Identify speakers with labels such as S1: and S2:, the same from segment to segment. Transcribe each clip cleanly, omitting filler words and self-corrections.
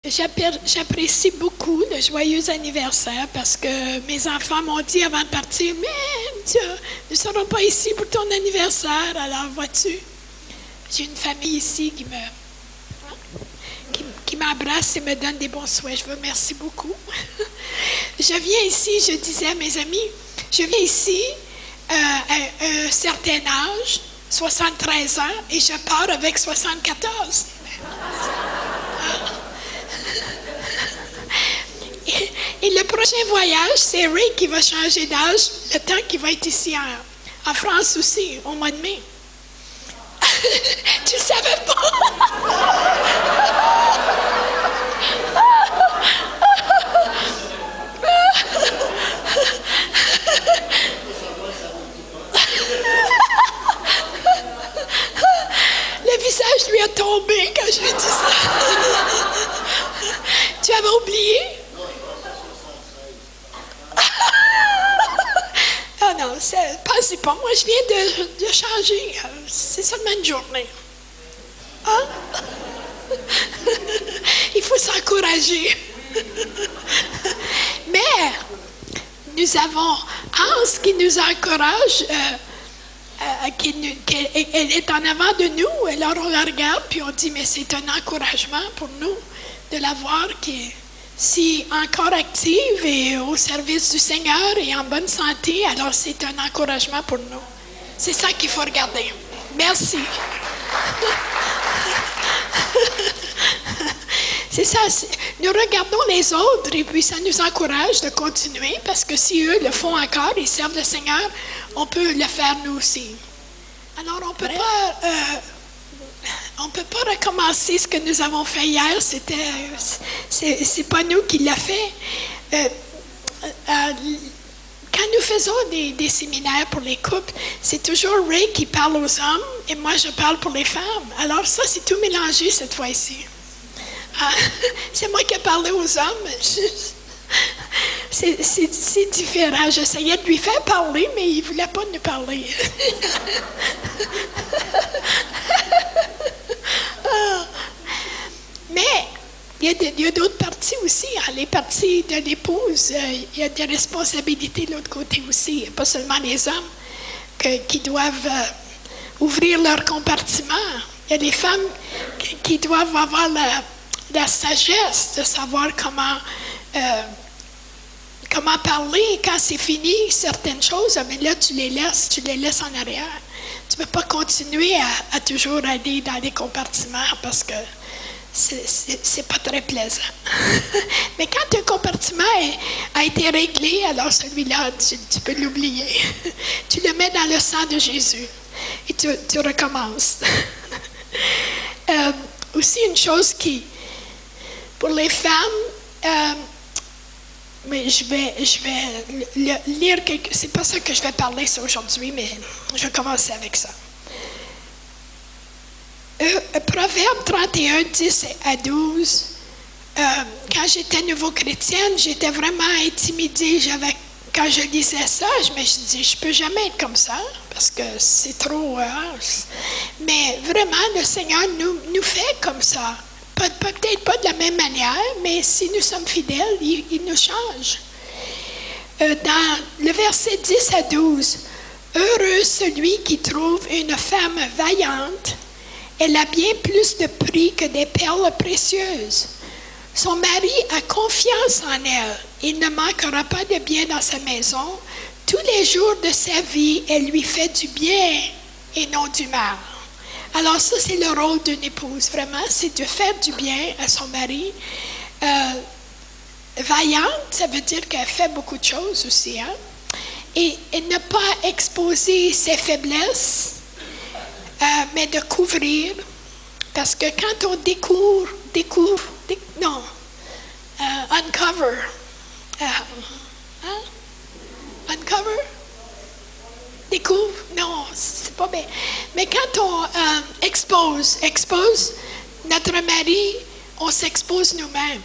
S1: J'apprécie beaucoup le joyeux anniversaire parce que mes enfants m'ont dit avant de partir, mais nous ne serons pas ici pour ton anniversaire, alors vois-tu, j'ai une famille ici qui m'embrasse et me donne des bons souhaits. Je vous remercie beaucoup. Je viens ici, je disais à mes amis, je viens ici à un certain âge, 73 ans, et je pars avec 74. Et le prochain voyage, c'est Ray qui va changer d'âge le temps qu'il va être ici en France aussi, au mois de mai. Tu ne savais pas? Le visage lui a tombé quand je lui ai dit ça. Tu avais oublié? Ah non, pensez pas. Moi, je viens de changer. C'est seulement une journée. Hein? Il faut s'encourager. Mais nous avons Anse qui nous encourage. Elle est en avant de nous. Alors on la regarde, puis on dit, mais c'est un encouragement pour nous de la voir qui est si encore active et au service du Seigneur et en bonne santé, alors c'est un encouragement pour nous. C'est ça qu'il faut regarder. Merci. C'est ça. Nous regardons les autres et puis ça nous encourage de continuer parce que si eux le font encore, ils servent le Seigneur, on peut le faire nous aussi. Alors on peut pas recommencer ce que nous avons fait hier. C'est pas nous qui l'a fait. Quand nous faisons des séminaires pour les couples, c'est toujours Ray qui parle aux hommes et moi je parle pour les femmes. Alors ça, c'est tout mélangé cette fois-ci. C'est moi qui ai parlé aux hommes. C'est différent. J'essayais de lui faire parler, mais il ne voulait pas nous parler. Mais il y a d'autres parties aussi. Les parties de l'épouse, il y a des responsabilités de l'autre côté aussi. Il n'y a pas seulement les hommes qui doivent ouvrir leur compartiment. Il y a des femmes qui doivent avoir la sagesse de savoir comment parler quand c'est fini, certaines choses, mais là, tu les laisses en arrière. Tu ne peux pas continuer à toujours aller dans les compartiments parce que c'est pas très plaisant. Mais quand un compartiment a été réglé, alors celui-là, tu peux l'oublier. Tu le mets dans le sang de Jésus et tu recommences. Aussi, une chose pour les femmes, mais je vais lire c'est pas ça que je vais parler ça aujourd'hui, mais je vais commencer avec ça. Proverbe 31, 10 à 12. Quand j'étais nouveau chrétienne, j'étais vraiment intimidée. Quand je lisais ça, je me suis dit, je peux jamais être comme ça, parce que c'est trop... mais vraiment, le Seigneur nous fait comme ça. Peut-être pas de la même manière, mais si nous sommes fidèles, il nous change. Dans le verset 10 à 12, « Heureux celui qui trouve une femme vaillante, elle a bien plus de prix que des perles précieuses. Son mari a confiance en elle, il ne manquera pas de bien dans sa maison. Tous les jours de sa vie, elle lui fait du bien et non du mal. » Alors ça, c'est le rôle d'une épouse, vraiment, c'est de faire du bien à son mari. Vaillante, ça veut dire qu'elle fait beaucoup de choses aussi, hein? Et ne pas exposer ses faiblesses, mais de couvrir. Parce que quand on uncover. Uncover? Découvre? Non, c'est pas bien. Mais quand on expose notre mari, on s'expose nous-mêmes.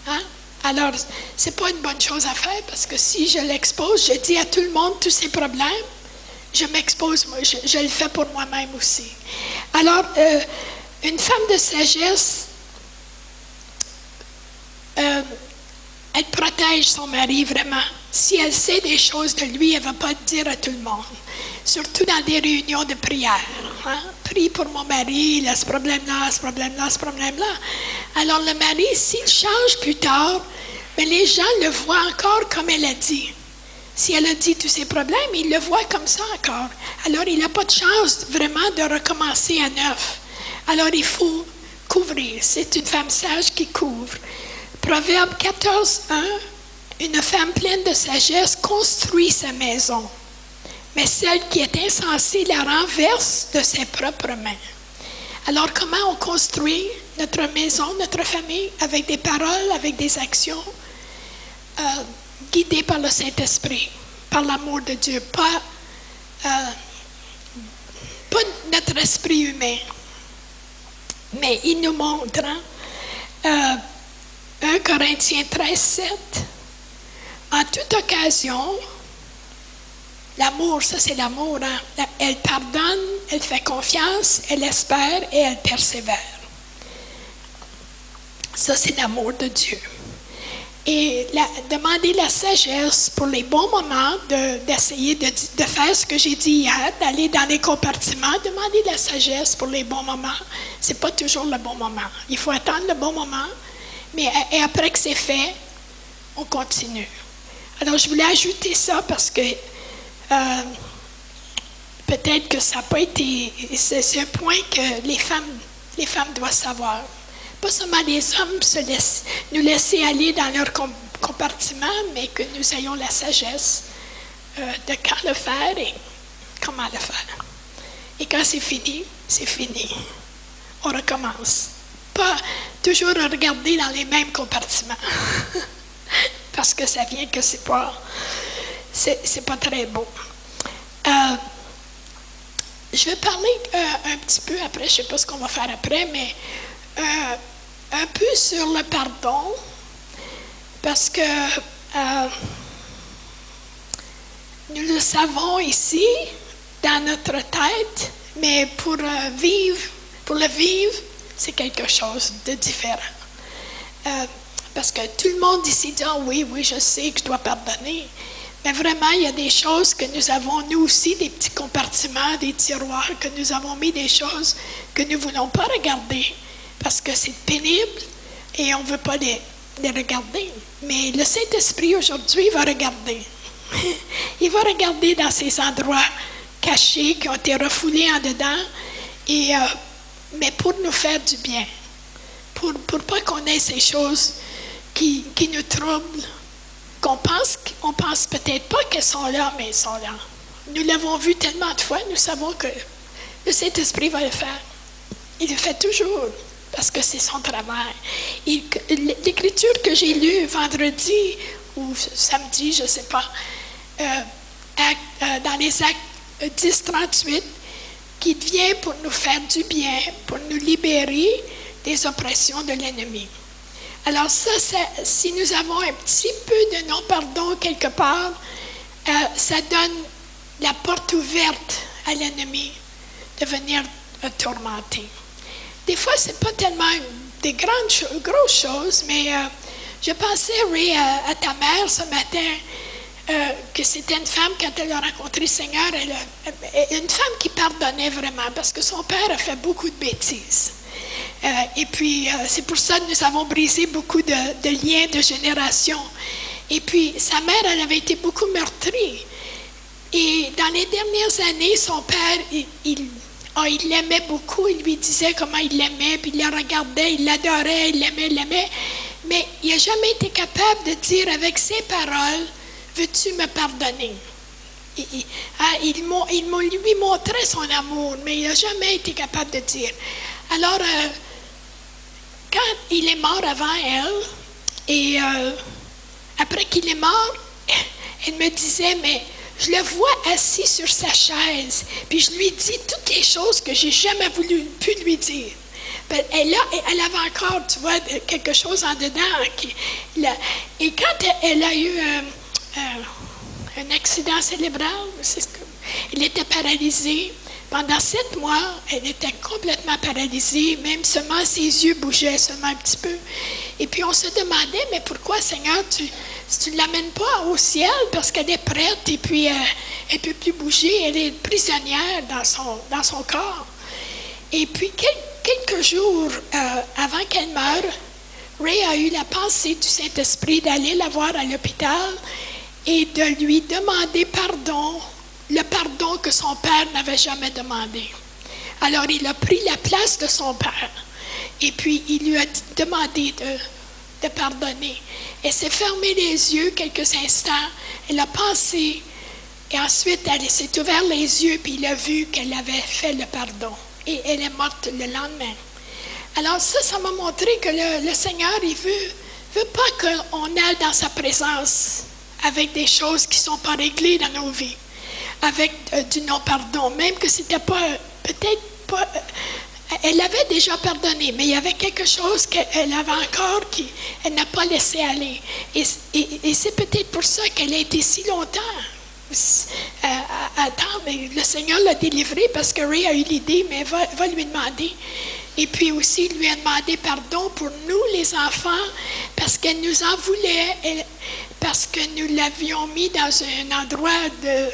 S1: Hein? Alors, c'est pas une bonne chose à faire parce que si je l'expose, je dis à tout le monde tous ses problèmes, je m'expose, moi, je le fais pour moi-même aussi. Alors, une femme de sagesse protège son mari vraiment. Si elle sait des choses de lui, elle ne va pas le dire à tout le monde. Surtout dans des réunions de prière. Hein? Prie pour mon mari, il a ce problème-là, ce problème-là, ce problème-là. Alors le mari, s'il change plus tard, mais les gens le voient encore comme elle a dit. Si elle a dit tous ses problèmes, ils le voient comme ça encore. Alors il n'a pas de chance vraiment de recommencer à neuf. Alors il faut couvrir. C'est une femme sage qui couvre. Proverbe 14:1, une femme pleine de sagesse construit sa maison, mais celle qui est insensée la renverse de ses propres mains. Alors comment on construit notre maison, notre famille, avec des paroles, avec des actions, guidées par le Saint-Esprit, par l'amour de Dieu, pas notre esprit humain. Mais il nous montre, 1 Corinthiens 13:7, en toute occasion, l'amour, ça c'est l'amour, hein? Elle pardonne, elle fait confiance, elle espère et elle persévère. Ça c'est l'amour de Dieu. Et demander la sagesse pour les bons moments, d'essayer de faire ce que j'ai dit hier, d'aller dans les compartiments, demander la sagesse pour les bons moments. Ce n'est pas toujours le bon moment. Il faut attendre le bon moment, mais et après que c'est fait, on continue. Alors, je voulais ajouter ça parce que peut-être que ça n'a pas été... C'est un point que les femmes doivent savoir. Pas seulement les hommes nous laisser aller dans leur compartiment, mais que nous ayons la sagesse de quand le faire et comment le faire. Et quand c'est fini, on recommence. Pas toujours regarder dans les mêmes compartiments. Parce que ça vient que c'est pas très beau. Je vais parler un petit peu après, je ne sais pas ce qu'on va faire après, mais un peu sur le pardon, parce que nous le savons ici, dans notre tête, mais pour le vivre, c'est quelque chose de différent. Parce que tout le monde ici dit « Ah oui, je sais que je dois pardonner ». Mais vraiment, il y a des choses que nous avons, nous aussi, des petits compartiments, des tiroirs, que nous avons mis des choses que nous ne voulons pas regarder parce que c'est pénible et on ne veut pas les regarder. Mais le Saint-Esprit, aujourd'hui, va regarder. Il va regarder dans ces endroits cachés qui ont été refoulés en dedans, mais pour nous faire du bien, pour pas qu'on ait ces choses qui nous troublent, qu'on pense peut-être pas qu'elles sont là, mais elles sont là. Nous l'avons vu tellement de fois, nous savons que le Saint-Esprit va le faire. Il le fait toujours, parce que c'est son travail. L'écriture que j'ai lue vendredi ou samedi, je ne sais pas, dans les Actes 10:38, qui vient pour nous faire du bien, pour nous libérer des oppressions de l'ennemi. Alors ça, si nous avons un petit peu de non-pardon quelque part, ça donne la porte ouverte à l'ennemi de venir tourmenter. Des fois, ce n'est pas tellement des grosses choses, mais je pensais, Ray, à ta mère ce matin, que c'était une femme, quand elle a rencontré le Seigneur, une femme qui pardonnait vraiment, parce que son père a fait beaucoup de bêtises. Et puis, c'est pour ça que nous avons brisé beaucoup de liens de génération. Et puis, sa mère, elle avait été beaucoup meurtrie. Et dans les dernières années, son père, il l'aimait beaucoup. Il lui disait comment il l'aimait, puis il la regardait, il l'adorait, il l'aimait. Mais il n'a jamais été capable de dire avec ses paroles, « Veux-tu me pardonner? » Il lui montrait son amour, mais il n'a jamais été capable de dire. Alors, quand il est mort avant elle, et après qu'il est mort, elle me disait, mais je le vois assis sur sa chaise, puis je lui dis toutes les choses que j'ai jamais pu lui dire. Elle avait encore, tu vois, quelque chose en dedans. Et quand elle a eu un accident cérébral, elle était paralysée. Pendant 7 mois, elle était complètement paralysée, même seulement ses yeux bougeaient seulement un petit peu. Et puis on se demandait, mais pourquoi, Seigneur, si tu ne l'amènes pas au ciel parce qu'elle est prête et puis elle ne peut plus bouger, elle est prisonnière dans son corps. Et puis, quelques jours avant qu'elle meure, Ray a eu la pensée du Saint-Esprit d'aller la voir à l'hôpital et de lui demander pardon, le pardon que son père n'avait jamais demandé. Alors, il a pris la place de son père et puis il lui a demandé de pardonner. Elle s'est fermée les yeux quelques instants, elle a pensé et ensuite elle s'est ouvert les yeux puis il a vu qu'elle avait fait le pardon. Et elle est morte le lendemain. Alors ça m'a montré que le Seigneur, il veut pas qu'on aille dans sa présence avec des choses qui ne sont pas réglées dans nos vies, avec du non-pardon, même que c'était pas, peut-être pas, elle avait déjà pardonné, mais il y avait quelque chose qu'elle avait encore qu'elle n'a pas laissé aller. Et c'est peut-être pour ça qu'elle a été si longtemps. Attends, mais le Seigneur l'a délivré parce que Ray a eu l'idée, mais va lui demander. Et puis aussi, il lui a demandé pardon pour nous, les enfants, parce qu'elle nous en voulait, parce que nous l'avions mis dans un endroit de...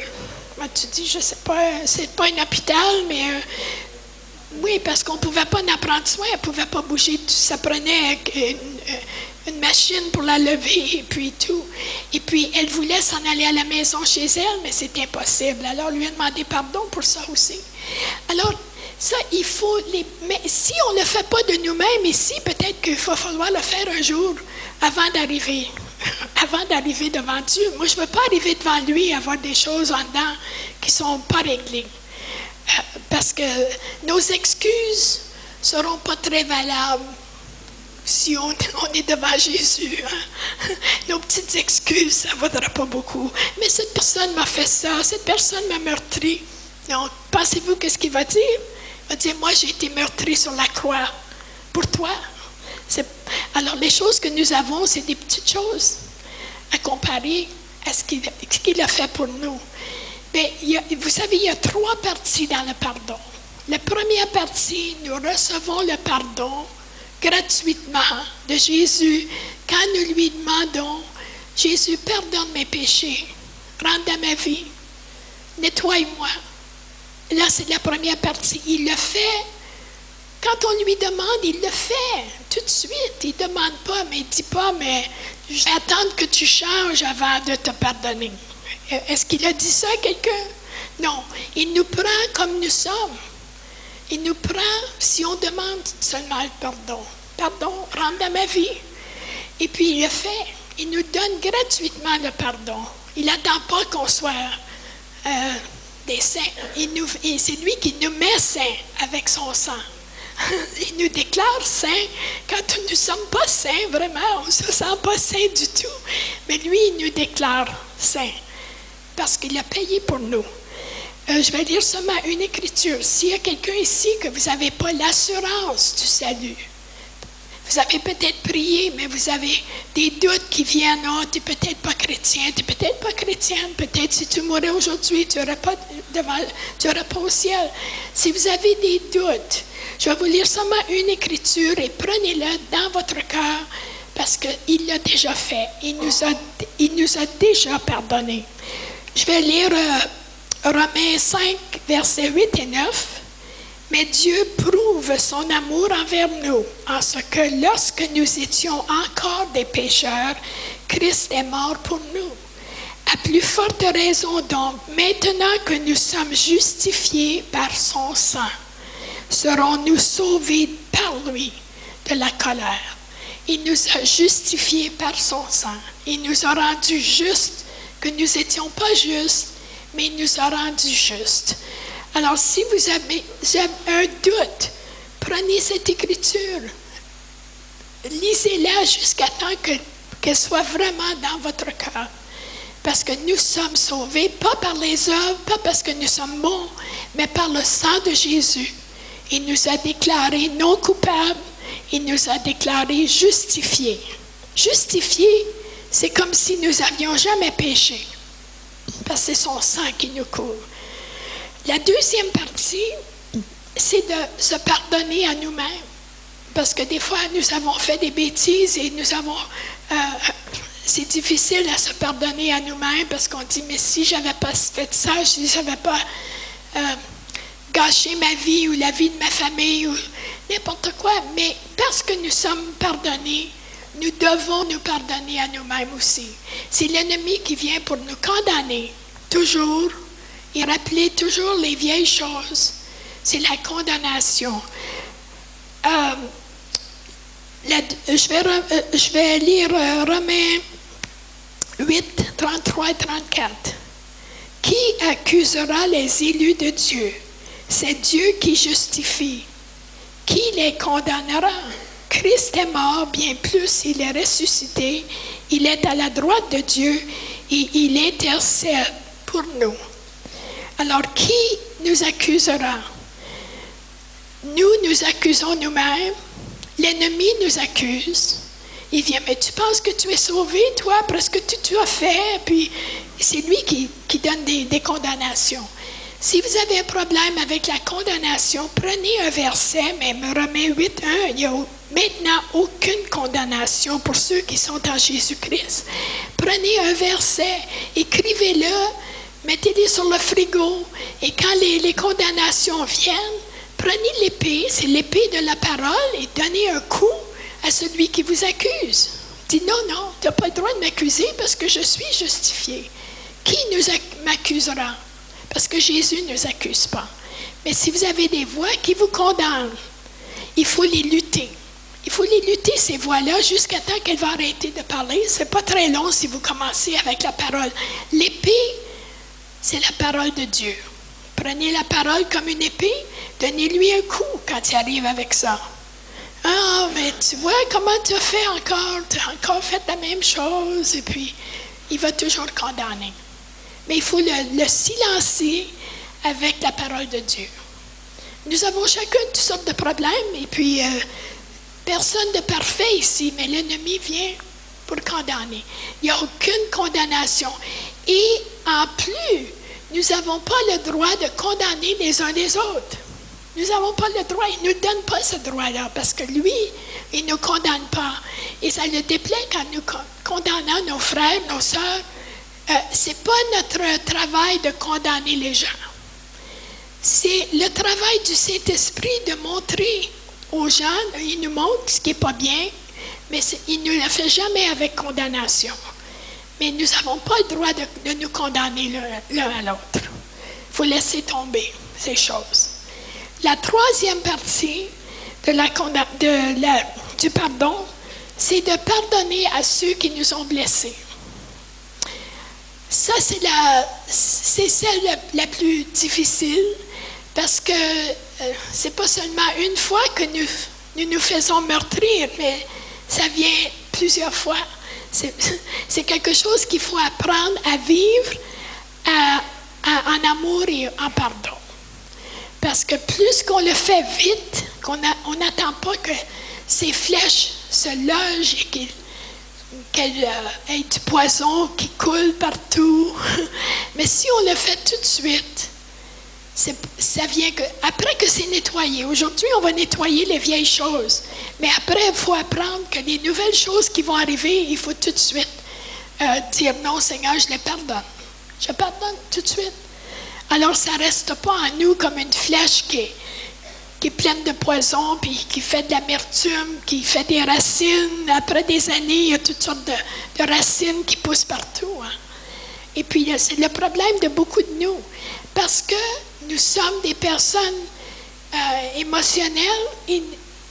S1: Comment tu dis, je ne sais pas, c'est pas un hôpital, mais... oui, parce qu'on ne pouvait pas en prendre soin, elle ne pouvait pas bouger, ça prenait une machine pour la lever et puis tout. Et puis, elle voulait s'en aller à la maison chez elle, mais c'est impossible. Alors, lui a demandé pardon pour ça aussi. Alors, ça, il faut... Mais si on ne le fait pas de nous-mêmes ici, peut-être qu'il va falloir le faire un jour avant d'arriver devant Dieu. Moi, je ne veux pas arriver devant lui et avoir des choses en dedans qui ne sont pas réglées. Parce que nos excuses ne seront pas très valables si on est devant Jésus. Hein? Nos petites excuses, ça ne vaudra pas beaucoup. Mais cette personne m'a fait ça, cette personne m'a meurtri. Donc, pensez-vous qu'est-ce qu'il va dire? Il va dire, moi j'ai été meurtri sur la croix pour toi. Alors, les choses que nous avons, c'est des petites choses à comparer à ce qu'il a fait pour nous. Mais vous savez, il y a 3 parties dans le pardon. La première partie, nous recevons le pardon gratuitement de Jésus quand nous lui demandons, Jésus, pardonne mes péchés, rentre dans ma vie, nettoie-moi. Là, c'est la première partie. Il le fait. Quand on lui demande, il le fait tout de suite. Il ne demande pas, mais il ne dit pas, mais je vais attendre que tu changes avant de te pardonner. Est-ce qu'il a dit ça à quelqu'un? Non. Il nous prend comme nous sommes. Il nous prend si on demande seulement le pardon. Pardon, rentre dans ma vie. Et puis il le fait. Il nous donne gratuitement le pardon. Il n'attend pas qu'on soit des saints. Et c'est lui qui nous met saints avec son sang. Il nous déclare saints quand nous ne sommes pas saints, vraiment, on ne se sent pas saints du tout. Mais lui, il nous déclare saints parce qu'il a payé pour nous. Je vais lire seulement une écriture. S'il y a quelqu'un ici que vous n'avez pas l'assurance du salut, vous avez peut-être prié, mais vous avez des doutes qui viennent. Oh, tu n'es peut-être pas chrétien, tu n'es peut-être pas chrétienne. Peut-être si tu mourais aujourd'hui, tu n'aurais pas au ciel. Si vous avez des doutes, je vais vous lire seulement une écriture et prenez-la dans votre cœur parce qu'il l'a déjà fait. Il nous a déjà pardonné. Je vais lire Romains 5, versets 8 et 9. Mais Dieu prouve son amour envers nous en ce que lorsque nous étions encore des pécheurs, Christ est mort pour nous. À plus forte raison donc, maintenant que nous sommes justifiés par son sang, serons-nous sauvés par lui de la colère. Il nous a justifiés par son sang. Il nous a rendus justes, que nous n'étions pas justes, mais il nous a rendus justes. Alors, si vous avez un doute, prenez cette écriture, lisez-la jusqu'à temps qu'elle soit vraiment dans votre cœur. Parce que nous sommes sauvés, pas par les œuvres, pas parce que nous sommes bons, mais par le sang de Jésus. Il nous a déclarés non coupables, il nous a déclarés justifiés. Justifiés, c'est comme si nous n'avions jamais péché, parce que c'est son sang qui nous couvre. La deuxième partie, c'est de se pardonner à nous-mêmes. Parce que des fois, nous avons fait des bêtises et nous avons c'est difficile à se pardonner à nous-mêmes parce qu'on dit, mais si je n'avais pas fait ça, si je n'avais pas gâché ma vie ou la vie de ma famille ou n'importe quoi. Mais parce que nous sommes pardonnés, nous devons nous pardonner à nous-mêmes aussi. C'est l'ennemi qui vient pour nous condamner, toujours, et rappeler toujours les vieilles choses. C'est la condamnation. Je vais lire Romains 8, 33 et 34. Qui accusera les élus de Dieu? C'est Dieu qui justifie. Qui les condamnera? Christ est mort, bien plus, il est ressuscité. Il est à la droite de Dieu et il intercède pour nous. Alors, qui nous accusera? Nous accusons nous-mêmes. L'ennemi nous accuse. Il vient, mais tu penses que tu es sauvé, toi, après ce que tu as fait? Puis, c'est lui qui donne des condamnations. Si vous avez un problème avec la condamnation, prenez un verset, même Romains 8, 1, il n'y a maintenant aucune condamnation pour ceux qui sont en Jésus-Christ. Prenez un verset, écrivez-le, mettez-le sur le frigo, et quand les condamnations viennent, prenez l'épée, c'est l'épée de la parole, et donnez un coup à celui qui vous accuse. Dites non, tu n'as pas le droit de m'accuser parce que je suis justifié. Qui m'accusera? Parce que Jésus ne nous accuse pas. Mais si vous avez des voix qui vous condamnent, il faut les lutter. Il faut les lutter, ces voix-là, jusqu'à temps qu'elles vont arrêter de parler. Ce n'est pas très long si vous commencez avec la parole. L'épée, c'est la parole de Dieu. Prenez la parole comme une épée, donnez-lui un coup quand il arrive avec ça. Ah, mais tu vois comment tu as fait encore, tu as encore fait la même chose, et puis il va toujours condamner. Mais il faut le silencer avec la parole de Dieu. Nous avons chacun toutes sortes de problèmes, et puis personne de parfait ici, mais l'ennemi vient pour condamner. Il n'y a aucune condamnation. Et en plus, nous n'avons pas le droit de condamner les uns les autres. Nous n'avons pas le droit, il ne nous donne pas ce droit-là, parce que lui, il ne nous condamne pas. Et ça le déplaît quand nous condamnons nos frères, nos sœurs. Ce n'est pas notre travail de condamner les gens. C'est le travail du Saint-Esprit de montrer aux gens, il nous montre ce qui n'est pas bien, mais il ne le fait jamais avec condamnation. Mais nous n'avons pas le droit de nous condamner l'un à l'autre. Il faut laisser tomber ces choses. La troisième partie du pardon, c'est de pardonner à ceux qui nous ont blessés. Ça, c'est celle la plus difficile parce que c'est pas seulement une fois que nous faisons meurtrir, mais ça vient plusieurs fois. C'est quelque chose qu'il faut apprendre à vivre en amour et en pardon. Parce que plus qu'on le fait vite, on n'attend pas que ces flèches se logent et qu'elles aient du poison qui coule partout. Mais si on le fait tout de suite, ça vient après que c'est nettoyé. Aujourd'hui, on va nettoyer les vieilles choses. Mais après, il faut apprendre que les nouvelles choses qui vont arriver, il faut tout de suite dire non, Seigneur, je les pardonne. Je pardonne tout de suite. Alors, ça ne reste pas en nous comme une flèche qui est pleine de poison, puis qui fait de l'amertume, qui fait des racines. Après des années, il y a toutes sortes de racines qui poussent partout. Hein. Et puis, c'est le problème de beaucoup de nous. Parce que nous sommes des personnes émotionnelles et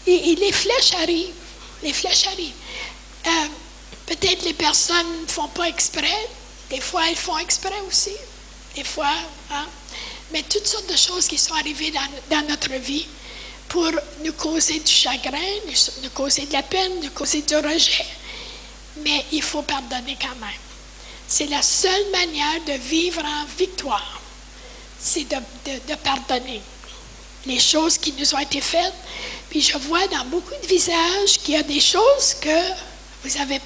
S1: les flèches arrivent. Les flèches arrivent. Peut-être les personnes ne font pas exprès. Des fois, elles font exprès aussi. Des fois, hein? Mais toutes sortes de choses qui sont arrivées dans notre vie pour nous causer du chagrin, nous causer de la peine, nous causer du rejet. Mais il faut pardonner quand même. C'est la seule manière de vivre en victoire. C'est de pardonner les choses qui nous ont été faites. Puis je vois dans beaucoup de visages qu'il y a des choses que vous avez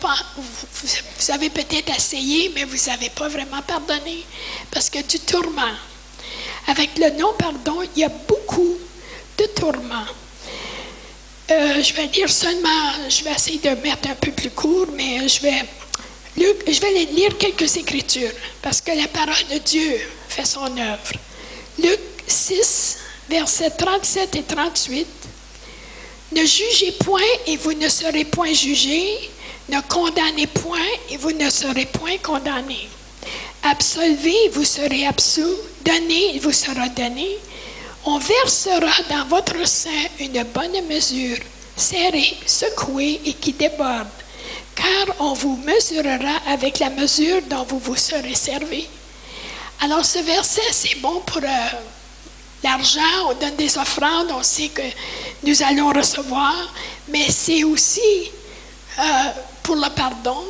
S1: peut-être essayé, mais vous n'avez pas vraiment pardonné parce que du tourment. Avec le non-pardon, il y a beaucoup de tourments. Je vais dire seulement, je vais essayer de mettre un peu plus court, mais je vais Luc, je vais lire quelques écritures, parce que la parole de Dieu fait son œuvre. Luc 6, versets 37 et 38. Ne jugez point et vous ne serez point jugés. Ne condamnez point et vous ne serez point condamnés. Absolvez et vous serez absous. Donnez et vous sera donné. On versera dans votre sein une bonne mesure, serrée, secouée et qui déborde, car on vous mesurera avec la mesure dont vous vous serez servi. Alors ce verset, c'est bon pour l'argent, on donne des offrandes, on sait que nous allons recevoir, mais c'est aussi pour le pardon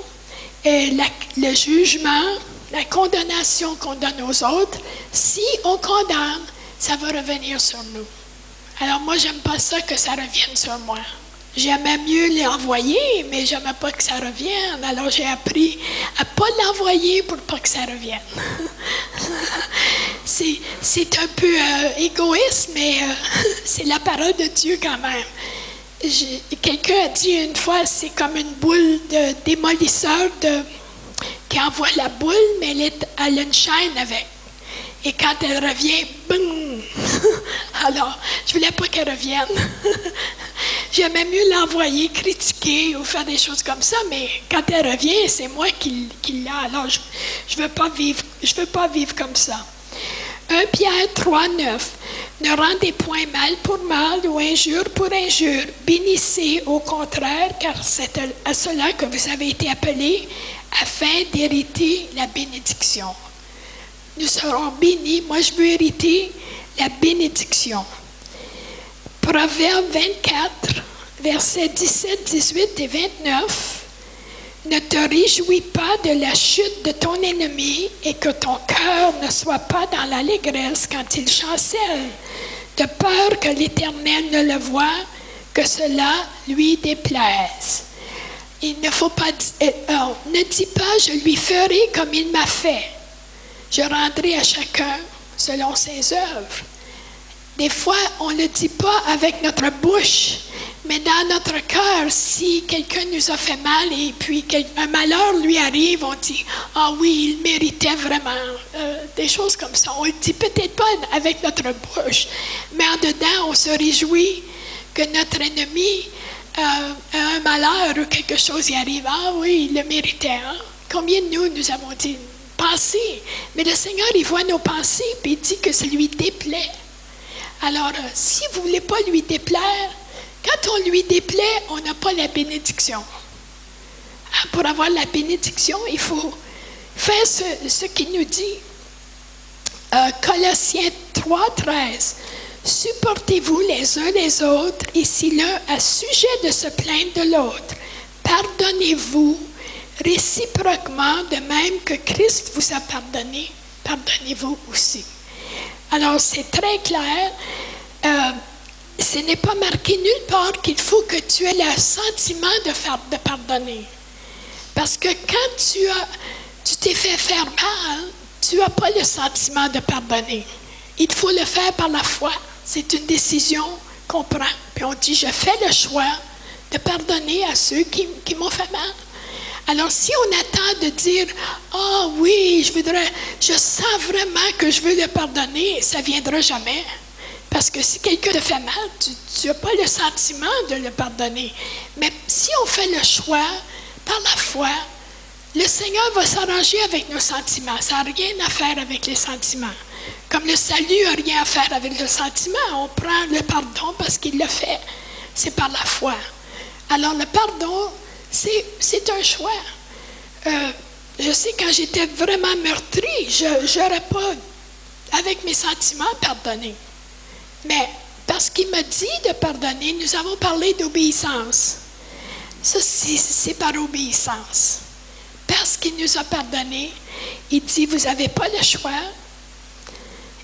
S1: et le jugement, la condamnation qu'on donne aux autres. Si on condamne, ça va revenir sur nous. Alors moi, j'aime pas ça que ça revienne sur moi. J'aimais mieux l'envoyer, mais j'aimais pas que ça revienne. Alors j'ai appris à pas l'envoyer pour pas que ça revienne. C'est un peu égoïste, mais c'est la parole de Dieu quand même. Quelqu'un a dit une fois, c'est comme une boule de démolisseur qui envoie la boule, mais elle a une chaîne avec. Et quand elle revient, boum! Alors, je voulais pas qu'elle revienne. J'aimais mieux l'envoyer, critiquer ou faire des choses comme ça, mais quand elle revient, c'est moi qui l'ai. Alors, je veux pas vivre comme ça. 1 Pierre 3, 9. Ne rendez point mal pour mal ou injure pour injure. Bénissez au contraire, car c'est à cela que vous avez été appelés, afin d'hériter la bénédiction. Nous serons bénis. Moi, je veux hériter la bénédiction. Proverbe 24, versets 17, 18 et 29. Ne te réjouis pas de la chute de ton ennemi et que ton cœur ne soit pas dans l'allégresse quand il chancelle, de peur que l'Éternel ne le voie, que cela lui déplaise. Il ne faut pas ne dis pas, je lui ferai comme il m'a fait. Je rendrai à chacun selon ses œuvres. Des fois, on ne le dit pas avec notre bouche, mais dans notre cœur, si quelqu'un nous a fait mal et puis un malheur lui arrive, on dit « Ah oui, il méritait vraiment des choses comme ça. On ne le dit peut-être pas avec notre bouche, mais en dedans, on se réjouit que notre ennemi a un malheur ou quelque chose y arrive. Ah oui, il le méritait. Hein? Combien de nous avons dit « Pensez ». Mais le Seigneur, il voit nos pensées et il dit que ça lui déplaît. Alors, si vous ne voulez pas lui déplaire, quand on lui déplaît, on n'a pas la bénédiction. Pour avoir la bénédiction, il faut faire ce qu'il nous dit. Colossiens 3, 13. Supportez-vous les uns les autres, et si l'un a sujet de se plaindre de l'autre, pardonnez-vous réciproquement, de même que Christ vous a pardonné, pardonnez-vous aussi. Alors, c'est très clair. Ce n'est pas marqué nulle part qu'il faut que tu aies le sentiment de pardonner. Parce que quand tu t'es fait faire mal, tu n'as pas le sentiment de pardonner. Il faut le faire par la foi. C'est une décision qu'on prend. Puis on dit, je fais le choix de pardonner à ceux qui m'ont fait mal. Alors, si on attend de dire « Ah oh, oui, je sens vraiment que je veux le pardonner », ça ne viendra jamais. Parce que si quelqu'un te fait mal, tu n'as pas le sentiment de le pardonner. Mais si on fait le choix par la foi, le Seigneur va s'arranger avec nos sentiments. Ça n'a rien à faire avec les sentiments. Comme le salut n'a rien à faire avec le sentiment, on prend le pardon parce qu'il le fait. C'est par la foi. Alors, le pardon, c'est un choix. Je sais, quand j'étais vraiment meurtrie, je n'aurais pas, avec mes sentiments, pardonné. Mais parce qu'il m'a dit de pardonner, nous avons parlé d'obéissance. Ça, c'est par obéissance. Parce qu'il nous a pardonné, il dit, vous n'avez pas le choix.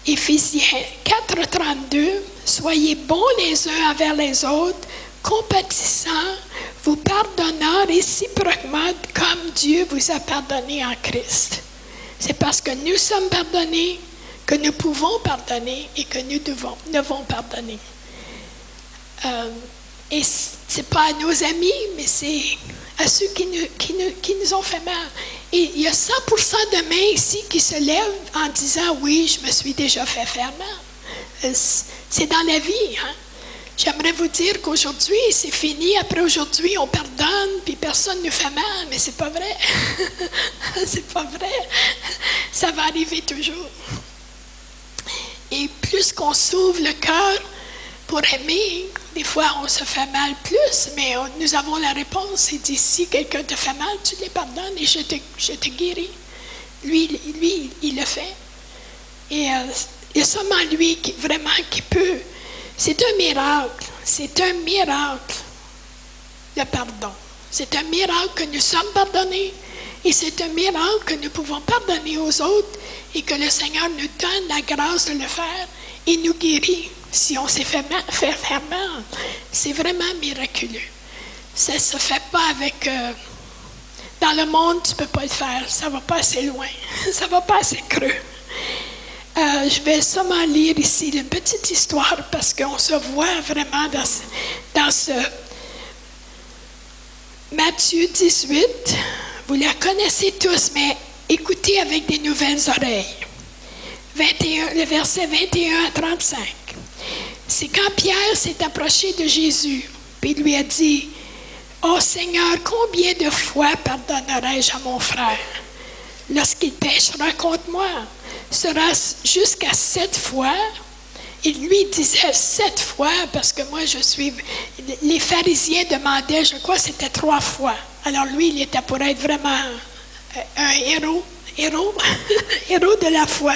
S1: Éphésiens 4, 32, soyez bons les uns envers les autres, compatissants, vous pardonnant réciproquement comme Dieu vous a pardonné en Christ. C'est parce que nous sommes pardonnés que nous pouvons pardonner et que nous devons pardonner. Et ce n'est pas à nos amis, mais c'est à ceux qui nous ont fait mal. Et il y a 100% de mains ici qui se lèvent en disant « Oui, je me suis déjà fait faire mal. » C'est dans la vie. Hein? J'aimerais vous dire qu'aujourd'hui, c'est fini. Après aujourd'hui, on pardonne, puis personne ne nous fait mal. Mais c'est pas vrai. C'est pas vrai. Ça va arriver toujours. Et plus qu'on s'ouvre le cœur pour aimer, des fois on se fait mal plus, mais nous avons la réponse. Il dit, si quelqu'un te fait mal, tu les pardonnes et je te guéris. Lui, il le fait. Et il y a seulement lui qui peut. C'est un miracle. C'est un miracle, le pardon. C'est un miracle que nous sommes pardonnés. Et c'est un miracle que nous pouvons pardonner aux autres et que le Seigneur nous donne la grâce de le faire et nous guérit si on s'est fait faire mal. C'est vraiment miraculeux. Ça ne se fait pas avec... dans le monde, tu ne peux pas le faire. Ça ne va pas assez loin. Ça ne va pas assez creux. Je vais seulement lire ici une petite histoire parce qu'on se voit vraiment dans ce Matthieu 18. Vous la connaissez tous, mais écoutez avec des nouvelles oreilles. Le verset 21 à 35. C'est quand Pierre s'est approché de Jésus, puis il lui a dit, « Oh Seigneur, combien de fois pardonnerai-je à mon frère lorsqu'il péchera contre moi? Sera-ce jusqu'à 7 fois? » Il lui disait 7 fois, parce que moi les pharisiens demandaient, je crois que c'était 3 fois. Alors lui, il était pour être vraiment un héros de la foi.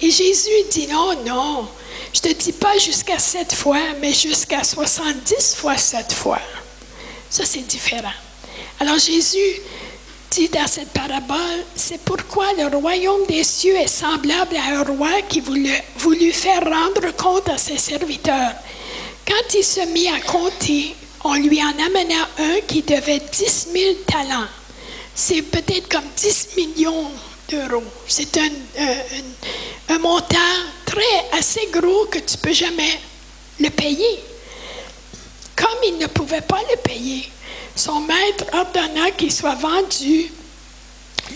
S1: Et Jésus dit, non, je ne te dis pas jusqu'à 7 fois, mais jusqu'à 70 fois 7 fois. Ça, c'est différent. Alors Jésus dit dans cette parabole, c'est pourquoi le royaume des cieux est semblable à un roi qui voulut faire rendre compte à ses serviteurs. Quand il se mit à compter, on lui en amena un qui devait 10 000 talents. C'est peut-être comme 10 millions d'euros. C'est un montant assez gros que tu ne peux jamais le payer. Comme il ne pouvait pas le payer, son maître ordonna qu'il soit vendu,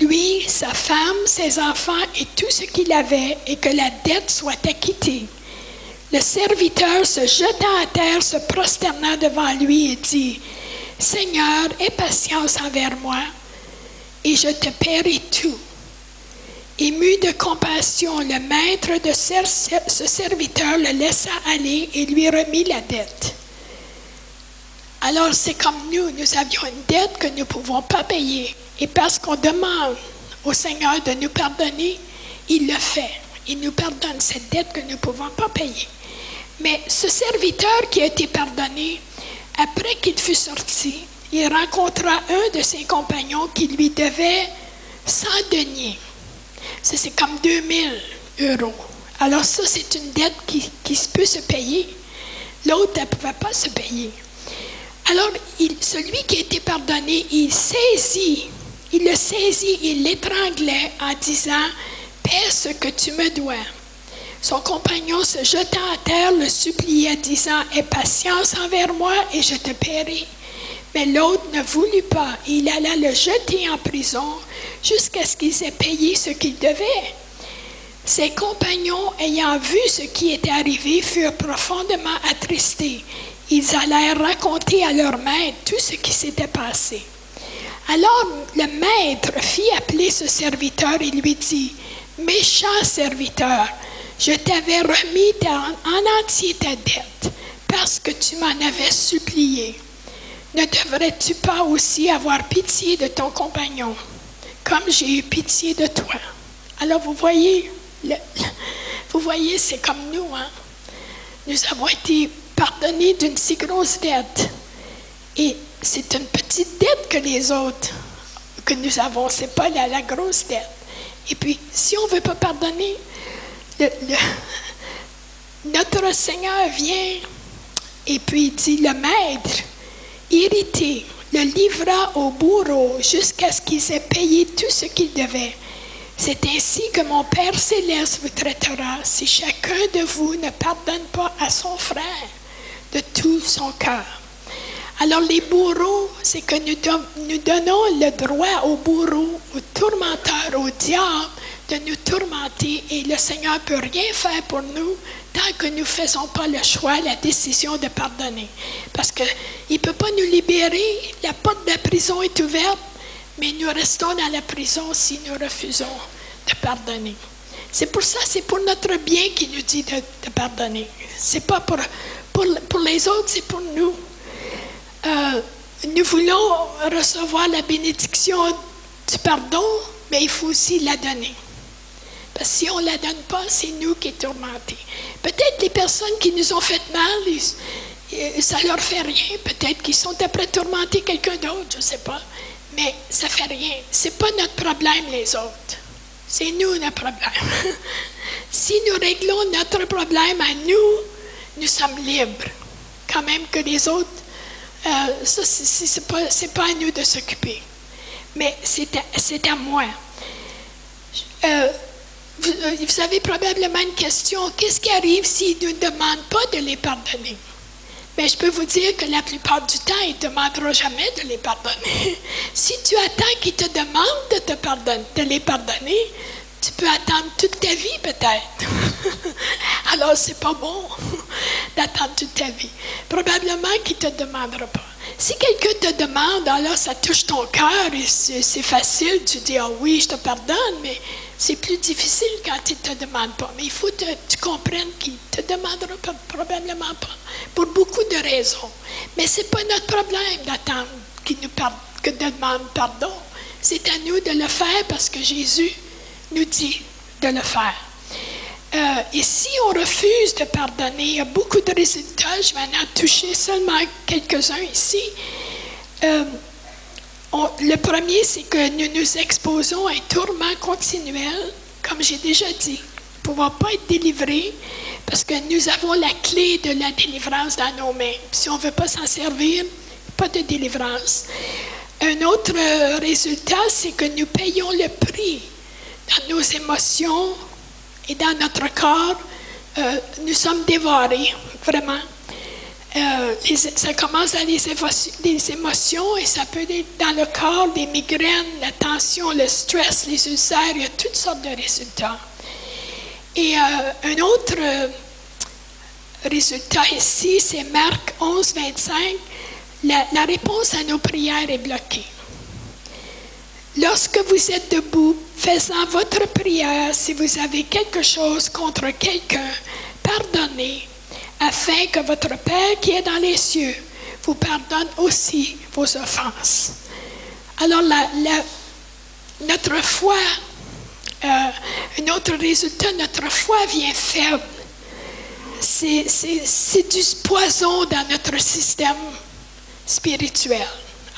S1: lui, sa femme, ses enfants et tout ce qu'il avait, et que la dette soit acquittée. Le serviteur se jeta à terre, se prosterna devant lui et dit, « Seigneur, aie patience envers moi, et je te paierai tout. » Ému de compassion, le maître de ce serviteur le laissa aller et lui remit la dette. Alors c'est comme nous avions une dette que nous ne pouvons pas payer. Et parce qu'on demande au Seigneur de nous pardonner, il le fait. Il nous pardonne cette dette que nous ne pouvons pas payer. Mais ce serviteur qui a été pardonné, après qu'il fut sorti, il rencontra un de ses compagnons qui lui devait 100 deniers. Ça, c'est comme 2000 euros. Alors ça, c'est une dette qui peut se payer. L'autre, elle ne pouvait pas se payer. Alors, celui qui a été pardonné, il le saisit, il l'étranglait en disant, « Paie ce que tu me dois. » Son compagnon se jeta à terre, le suppliait, disant, « Aie patience envers moi et je te paierai. » Mais l'autre ne voulut pas, et il alla le jeter en prison jusqu'à ce qu'ils aient payé ce qu'ils devaient. Ses compagnons, ayant vu ce qui était arrivé, furent profondément attristés. Ils allèrent raconter à leur maître tout ce qui s'était passé. Alors le maître fit appeler ce serviteur et lui dit, « Méchant serviteur, je t'avais remis en entier ta dette, parce que tu m'en avais supplié. Ne devrais-tu pas aussi avoir pitié de ton compagnon, comme j'ai eu pitié de toi? » Alors vous voyez, c'est comme nous, hein? Nous avons été pardonnés d'une si grosse dette. Et c'est une petite dette que les autres que nous avons, ce n'est pas la grosse dette. Et puis, si on ne veut pas pardonner, notre Seigneur vient et puis il dit, le maître, irrité, le livra au bourreau jusqu'à ce qu'ils aient payé tout ce qu'ils devaient. C'est ainsi que mon Père céleste vous traitera si chacun de vous ne pardonne pas à son frère de tout son cœur. Alors les bourreaux, c'est que nous donnons le droit aux bourreaux ou tourmenteur, au diable, de nous tourmenter et le Seigneur ne peut rien faire pour nous tant que nous ne faisons pas le choix, la décision de pardonner. Parce qu'il ne peut pas nous libérer, la porte de la prison est ouverte, mais nous restons dans la prison si nous refusons de pardonner. C'est pour ça, c'est pour notre bien qu'il nous dit de pardonner. Ce n'est pas pour les autres, c'est pour nous. Nous voulons recevoir la bénédiction du pardon, mais il faut aussi la donner. Parce que si on ne la donne pas, c'est nous qui sommes tourmentés. Peut-être les personnes qui nous ont fait mal, ça ne leur fait rien. Peut-être qu'ils sont après tourmenter quelqu'un d'autre, je ne sais pas. Mais ça ne fait rien. Ce n'est pas notre problème, les autres. C'est nous notre problème. Si nous réglons notre problème à nous, nous sommes libres. Quand même que les autres, ça, c'est pas à nous de s'occuper. Mais c'est à moi. Vous avez probablement une question. Qu'est-ce qui arrive s'ils ne nous demandent pas de les pardonner? Mais je peux vous dire que la plupart du temps, ils ne demanderont jamais de les pardonner. Si tu attends qu'ils te demandent de les pardonner, tu peux attendre toute ta vie peut-être. Alors, c'est pas bon d'attendre toute ta vie. Probablement qu'il ne te demandera pas. Si quelqu'un te demande, alors ça touche ton cœur et c'est facile, tu dis « Ah oui, je te pardonne », mais c'est plus difficile quand il ne te demande pas. Mais il faut que tu comprennes qu'il ne te demandera probablement pas, pour beaucoup de raisons. Mais ce n'est pas notre problème d'attendre qu'il nous demande pardon. C'est à nous de le faire parce que Jésus nous dit de le faire. Et si on refuse de pardonner, il y a beaucoup de résultats. Je vais en toucher seulement quelques-uns ici. Le premier, c'est que nous nous exposons à un tourment continuel, comme j'ai déjà dit. Nous ne pouvons pas être délivrés parce que nous avons la clé de la délivrance dans nos mains. Si on ne veut pas s'en servir, pas de délivrance. Un autre résultat, c'est que nous payons le prix dans nos émotions et dans notre corps. Nous sommes dévorés, vraiment. Ça commence à des émotions et ça peut être dans le corps, des migraines, la tension, le stress, les ulcères, il y a toutes sortes de résultats. Et un autre résultat ici, c'est Marc 11, 25. La réponse à nos prières est bloquée. Lorsque vous êtes debout, faisant votre prière, si vous avez quelque chose contre quelqu'un, pardonnez, afin que votre Père qui est dans les cieux vous pardonne aussi vos offenses. Alors, notre foi, un autre résultat, notre foi vient faible. C'est du poison dans notre système spirituel.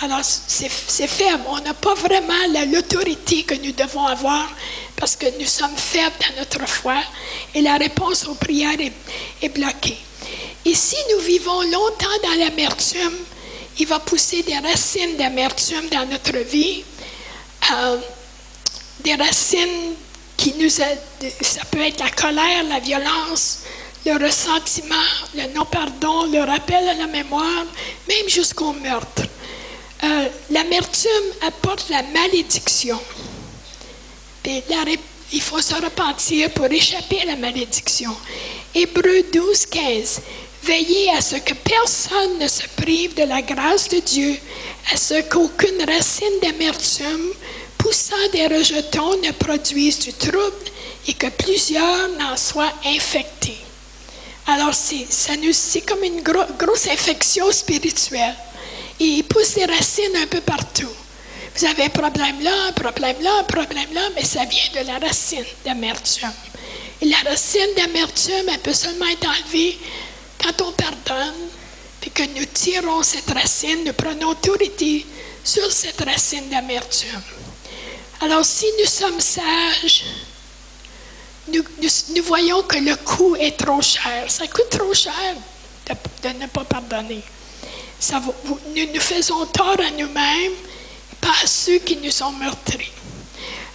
S1: Alors, c'est faible. On n'a pas vraiment l'autorité que nous devons avoir parce que nous sommes faibles dans notre foi et la réponse aux prières est bloquée. Et si nous vivons longtemps dans l'amertume, il va pousser des racines d'amertume dans notre vie, des racines ça peut être la colère, la violence, le ressentiment, le non-pardon, le rappel à la mémoire, même jusqu'au meurtre. L'amertume apporte la malédiction. Et il faut se repentir pour échapper à la malédiction. Hébreux 12, 15. Veillez à ce que personne ne se prive de la grâce de Dieu, à ce qu'aucune racine d'amertume poussant des rejetons ne produise du trouble et que plusieurs n'en soient infectés. Alors, c'est comme une grosse infection spirituelle. Et il pousse des racines un peu partout. Vous avez un problème là, un problème là, un problème là, mais ça vient de la racine d'amertume. Et la racine d'amertume, elle peut seulement être enlevée quand on pardonne, puis que nous tirons cette racine, nous prenons autorité sur cette racine d'amertume. Alors, si nous sommes sages, nous voyons que le coût est trop cher. Ça coûte trop cher de ne pas pardonner. Nous faisons tort à nous-mêmes, pas à ceux qui nous ont meurtris.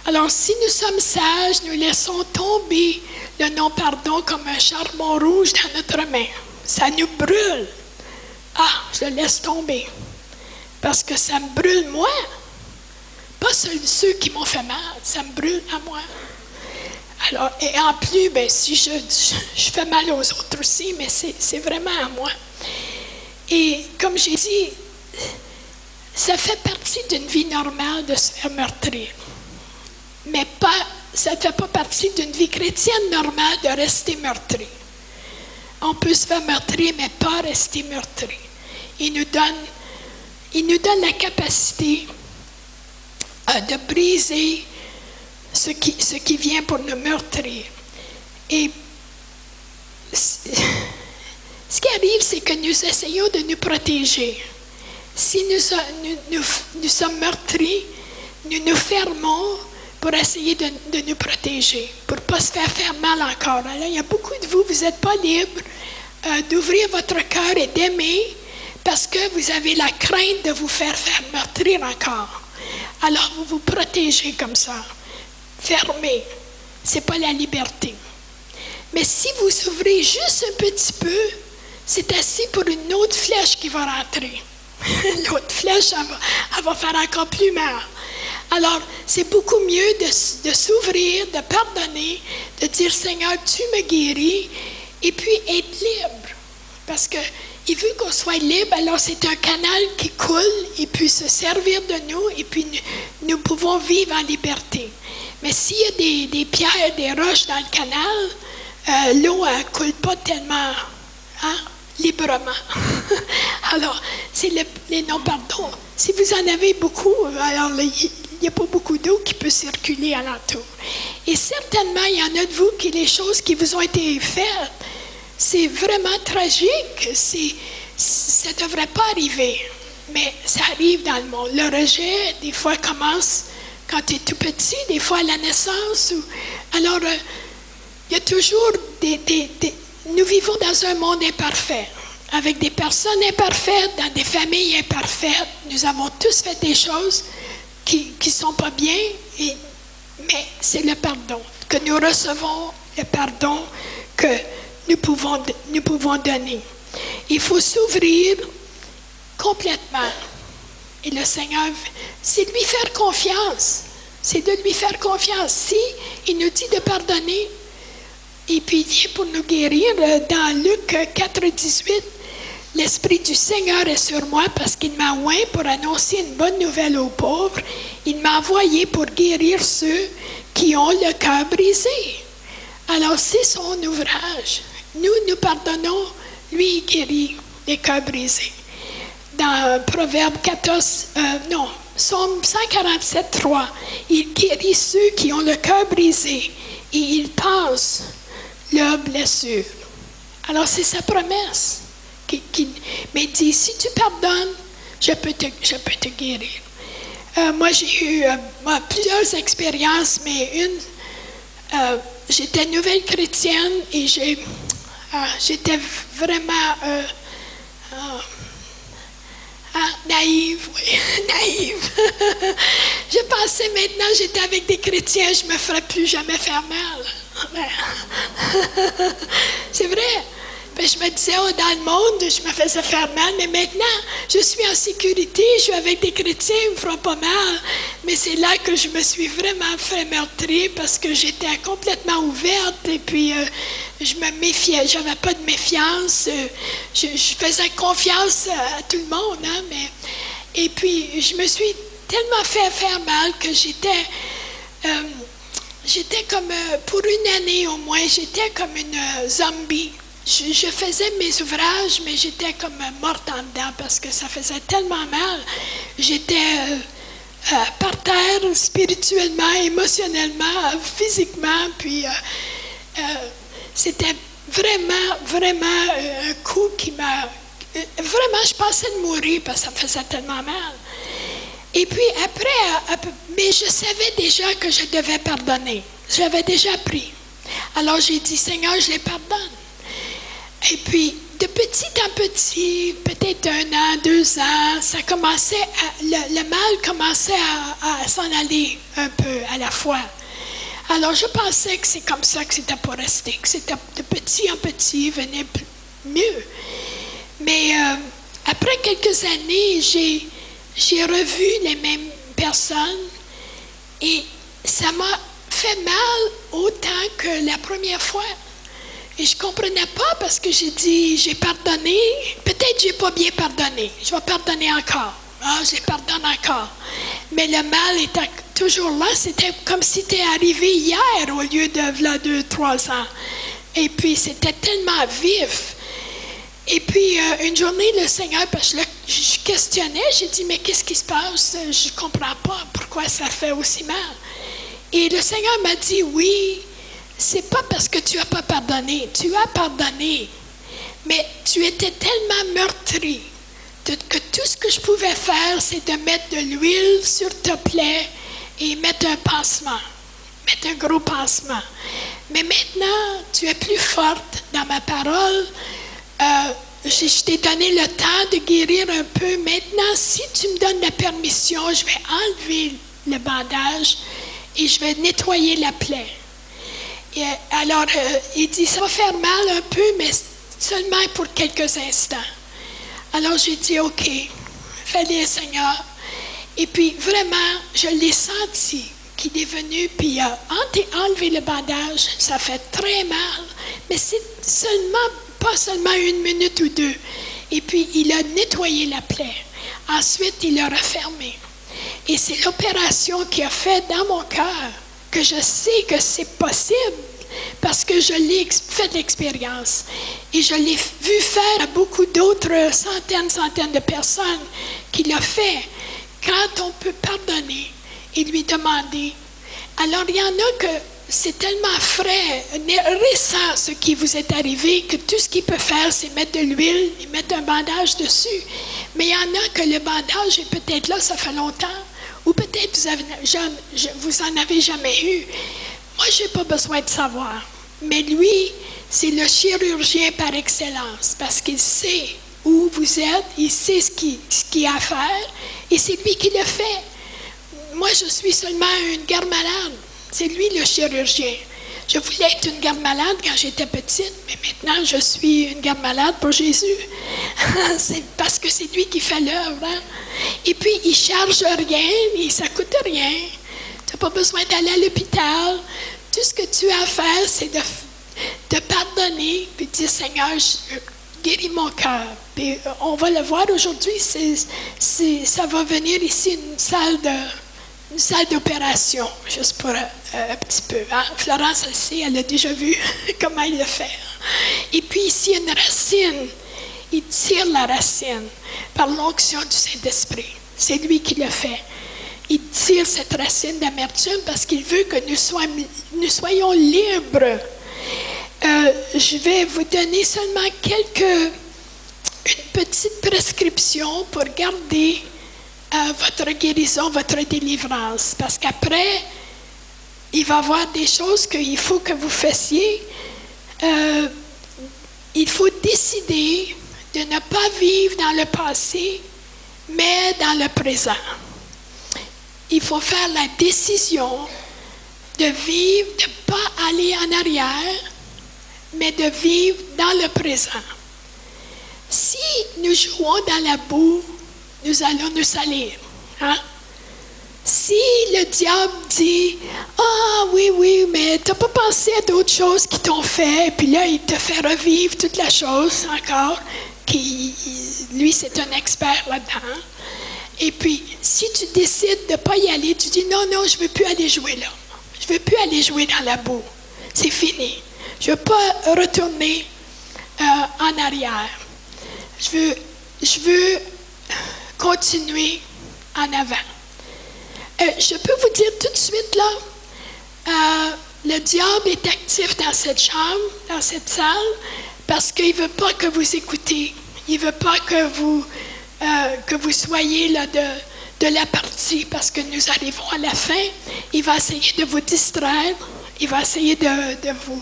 S1: Alors, si nous sommes sages, nous laissons tomber le non-pardon comme un charbon rouge dans notre main. Ça nous brûle. Ah, je le laisse tomber. Parce que ça me brûle moi. pas ceux qui m'ont fait mal, ça me brûle à moi. Alors, et en plus, ben, si je fais mal aux autres aussi, mais c'est vraiment à moi. Et comme j'ai dit, ça fait partie d'une vie normale de se faire meurtrir. Mais ça ne fait pas partie d'une vie chrétienne normale de rester meurtri. On peut se faire meurtrir, mais pas rester meurtri. Il nous donne la capacité de briser ce qui vient pour nous meurtrir. Et ce qui arrive, c'est que nous essayons de nous protéger. Si nous sommes meurtris, nous nous fermons pour essayer de nous protéger, pour ne pas se faire mal encore. Alors, il y a beaucoup de vous n'êtes pas libres d'ouvrir votre cœur et d'aimer parce que vous avez la crainte de vous faire meurtrir encore. Alors, vous vous protégez comme ça. Fermez. Ce n'est pas la liberté. Mais si vous ouvrez juste un petit peu, c'est assez pour une autre flèche qui va rentrer. L'autre flèche, elle va faire encore plus mal. Alors, c'est beaucoup mieux de s'ouvrir, de pardonner, de dire « Seigneur, tu me guéris » et puis être libre. Parce qu'il veut qu'on soit libre, alors c'est un canal qui coule et puis se servir de nous et puis nous pouvons vivre en liberté. Mais s'il y a des pierres, des roches dans le canal, l'eau ne coule pas tellement librement. Alors, c'est les non-pardons. Si vous en avez beaucoup, alors il n'y a pas beaucoup d'eau qui peut circuler alentour. Et certainement, il y en a de vous qui les choses qui vous ont été faites, c'est vraiment tragique. Ça ne devrait pas arriver, mais ça arrive dans le monde. Le rejet, des fois, commence quand tu es tout petit, des fois à la naissance. Alors, il y a toujours nous vivons dans un monde imparfait, avec des personnes imparfaites, dans des familles imparfaites. Nous avons tous fait des choses qui ne sont pas bien, mais c'est le pardon, que nous recevons, le pardon que nous pouvons donner. Il faut s'ouvrir complètement. Et le Seigneur, c'est de lui faire confiance. C'est de lui faire confiance. Si il nous dit de pardonner, et puis il vient pour nous guérir, dans Luc 4,18, l'Esprit du Seigneur est sur moi parce qu'il m'a oint pour annoncer une bonne nouvelle aux pauvres. Il m'a envoyé pour guérir ceux qui ont le cœur brisé. Alors c'est son ouvrage. Nous pardonnons, lui il guérit les cœurs brisés. Dans Proverbe 14, Psaume 147, 3, il guérit ceux qui ont le cœur brisé et il passe leurs blessures. Alors c'est sa promesse. Mais il dit, si tu pardonnes, je peux te guérir. Moi, j'ai eu plusieurs expériences, mais j'étais nouvelle chrétienne et j'étais vraiment naïve, oui, naïve. Je pensais maintenant, j'étais avec des chrétiens, je ne me ferais plus jamais faire mal. C'est vrai. Ben, je me disais, dans le monde, je me faisais faire mal, mais maintenant, je suis en sécurité, je suis avec des chrétiens, ils me feront pas mal. Mais c'est là que je me suis vraiment fait meurtrir parce que j'étais complètement ouverte et puis je me méfiais, j'avais pas de méfiance. Je faisais confiance à tout le monde, hein, et puis je me suis tellement fait faire mal que j'étais comme, pour une année au moins, j'étais comme une zombie. Je faisais mes ouvrages, mais j'étais comme morte en dedans parce que ça faisait tellement mal. J'étais par terre spirituellement, émotionnellement, physiquement, puis c'était vraiment un coup qui m'a... Vraiment, je pensais de mourir parce que ça me faisait tellement mal. Et puis après, mais je savais déjà que je devais pardonner. Je l'avais déjà appris. Alors j'ai dit, Seigneur, je les pardonne. Et puis, de petit en petit, peut-être 1 an, 2 ans, ça commençait le mal commençait à s'en aller un peu à la fois. Alors, je pensais que c'est comme ça que c'était pour rester, que c'était de petit en petit, venait mieux. Mais après quelques années, j'ai revu les mêmes personnes Et ça m'a fait mal autant que la première fois. Et je ne comprenais pas parce que j'ai dit, j'ai pardonné. Peut-être que je n'ai pas bien pardonné. Je vais pardonner encore. Ah, je pardonne encore. Mais le mal était toujours là. C'était comme si c'était arrivé hier au lieu de là, 2-3 ans. Et puis, c'était tellement vif. Et puis, une journée, le Seigneur, parce que je questionnais, j'ai dit, mais qu'est-ce qui se passe? Je ne comprends pas pourquoi ça fait aussi mal. Et le Seigneur m'a dit, oui, c'est pas parce que tu n'as pas pardonné. Tu as pardonné. Mais tu étais tellement meurtri que tout ce que je pouvais faire, c'est de mettre de l'huile sur ta plaie et mettre un pansement. Mettre un gros pansement. Mais maintenant, tu es plus forte dans ma parole. Je t'ai donné le temps de guérir un peu. Maintenant, si tu me donnes la permission, je vais enlever le bandage et je vais nettoyer la plaie. Et alors, il dit, ça va faire mal un peu, mais seulement pour quelques instants. Alors, j'ai dit, OK, fais-le, Seigneur. Et puis, vraiment, je l'ai senti qu'il est venu, puis il a enlevé le bandage. Ça fait très mal, mais c'est pas seulement 1 minute ou 2. Et puis, il a nettoyé la plaie. Ensuite, il l'a refermée. Et c'est l'opération qu'il a faite dans mon cœur, que je sais que c'est possible, parce que je l'ai fait l'expérience. Et je l'ai vu faire à beaucoup d'autres centaines de personnes qui l'ont fait. Quand on peut pardonner et lui demander. Alors, il y en a que c'est tellement frais, récent ce qui vous est arrivé, que tout ce qu'il peut faire, c'est mettre de l'huile et mettre un bandage dessus. Mais il y en a que le bandage est peut-être là, ça fait longtemps, ou peut-être vous en avez jamais eu. Moi, je n'ai pas besoin de savoir. Mais lui, c'est le chirurgien par excellence, parce qu'il sait où vous êtes, il sait ce qu'il a à faire, et c'est lui qui le fait. Moi, je suis seulement une garde malade. C'est lui le chirurgien. Je voulais être une garde malade quand j'étais petite, mais maintenant, je suis une garde malade pour Jésus. C'est parce que c'est lui qui fait l'œuvre. Hein? Et puis, il ne charge rien, et ça ne coûte rien. Tu n'as pas besoin d'aller à l'hôpital. Tout ce que tu as à faire, c'est de pardonner, puis de dire, Seigneur, guéris mon cœur. Puis on va le voir aujourd'hui, ça va venir ici, une salle d'opération, juste pour un petit peu. Hein? Florence, elle sait, elle a déjà vu comment il le fait. Et puis ici, une racine. Il tire la racine par l'onction du Saint-Esprit. C'est lui qui le fait. Il tire cette racine d'amertume parce qu'il veut que nous soyons libres. Je vais vous donner seulement une petite prescription pour garder votre guérison, votre délivrance. Parce qu'après, il va y avoir des choses qu'il faut que vous fassiez. Il faut décider de ne pas vivre dans le passé, mais dans le présent. Il faut faire la décision de vivre, de ne pas aller en arrière, mais de vivre dans le présent. Si nous jouons dans la boue, nous allons nous salir. Hein? Si le diable dit « Ah oui, mais tu n'as pas pensé à d'autres choses qui t'ont fait, puis là, il te fait revivre toute la chose encore, lui, c'est un expert là-dedans. Et puis, si tu décides de ne pas y aller, tu dis « Non, je ne veux plus aller jouer là. Je ne veux plus aller jouer dans la boue. C'est fini. Je ne veux pas retourner en arrière. Je veux continuer en avant. » Je peux vous dire tout de suite, là, le diable est actif dans cette chambre, dans cette salle, parce qu'il ne veut pas que vous écoutez. Il ne veut pas que vous soyez là de la partie, parce que nous arrivons à la fin. Il va essayer de vous distraire. Il va essayer de vous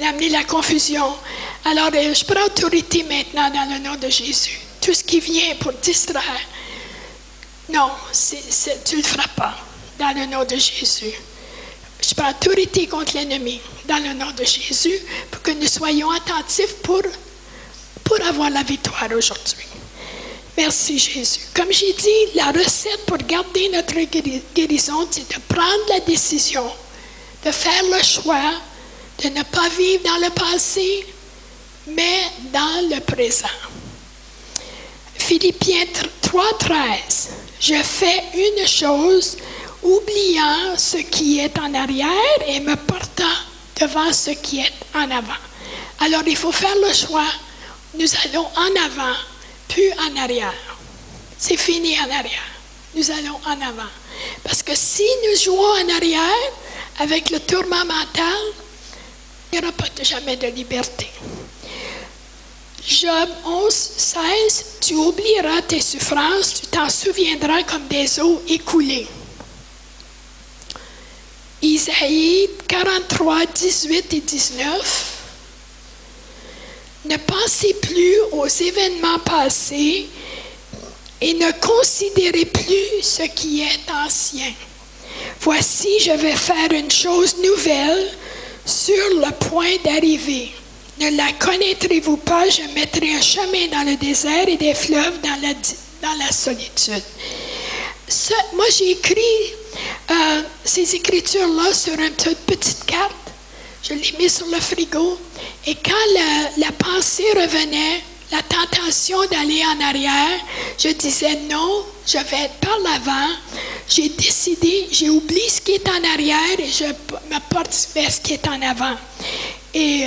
S1: amener la confusion. Alors, je prends autorité maintenant dans le nom de Jésus. Tout ce qui vient pour distraire, non, tu ne le feras pas dans le nom de Jésus. Je prends autorité contre l'ennemi dans le nom de Jésus pour que nous soyons attentifs pour avoir la victoire aujourd'hui. Merci Jésus. Comme j'ai dit, la recette pour garder notre guérison, c'est de prendre la décision, de faire le choix, de ne pas vivre dans le passé, mais dans le présent. Philippiens 3,13. Je fais une chose, oubliant ce qui est en arrière et me portant devant ce qui est en avant. Alors, il faut faire le choix. Nous allons en avant, puis en arrière. C'est fini en arrière. Nous allons en avant. Parce que si nous jouons en arrière, avec le tourment mental, il n'y aura pas jamais de liberté. Job 11,16. Tu oublieras tes souffrances, tu t'en souviendras comme des eaux écoulées. Isaïe 43, 18 et 19. Ne pensez plus aux événements passés et ne considérez plus ce qui est ancien. Voici, je vais faire une chose nouvelle sur le point d'arriver. Ne la connaîtrez-vous pas? Je mettrai un chemin dans le désert et des fleuves dans la solitude. Moi, j'ai écrit ces écritures-là sur une toute petite carte. Je l'ai mis sur le frigo. Et quand la pensée revenait, la tentation d'aller en arrière, je disais non, je vais être par l'avant. J'ai décidé, j'ai oublié ce qui est en arrière et je me porte vers ce qui est en avant. Et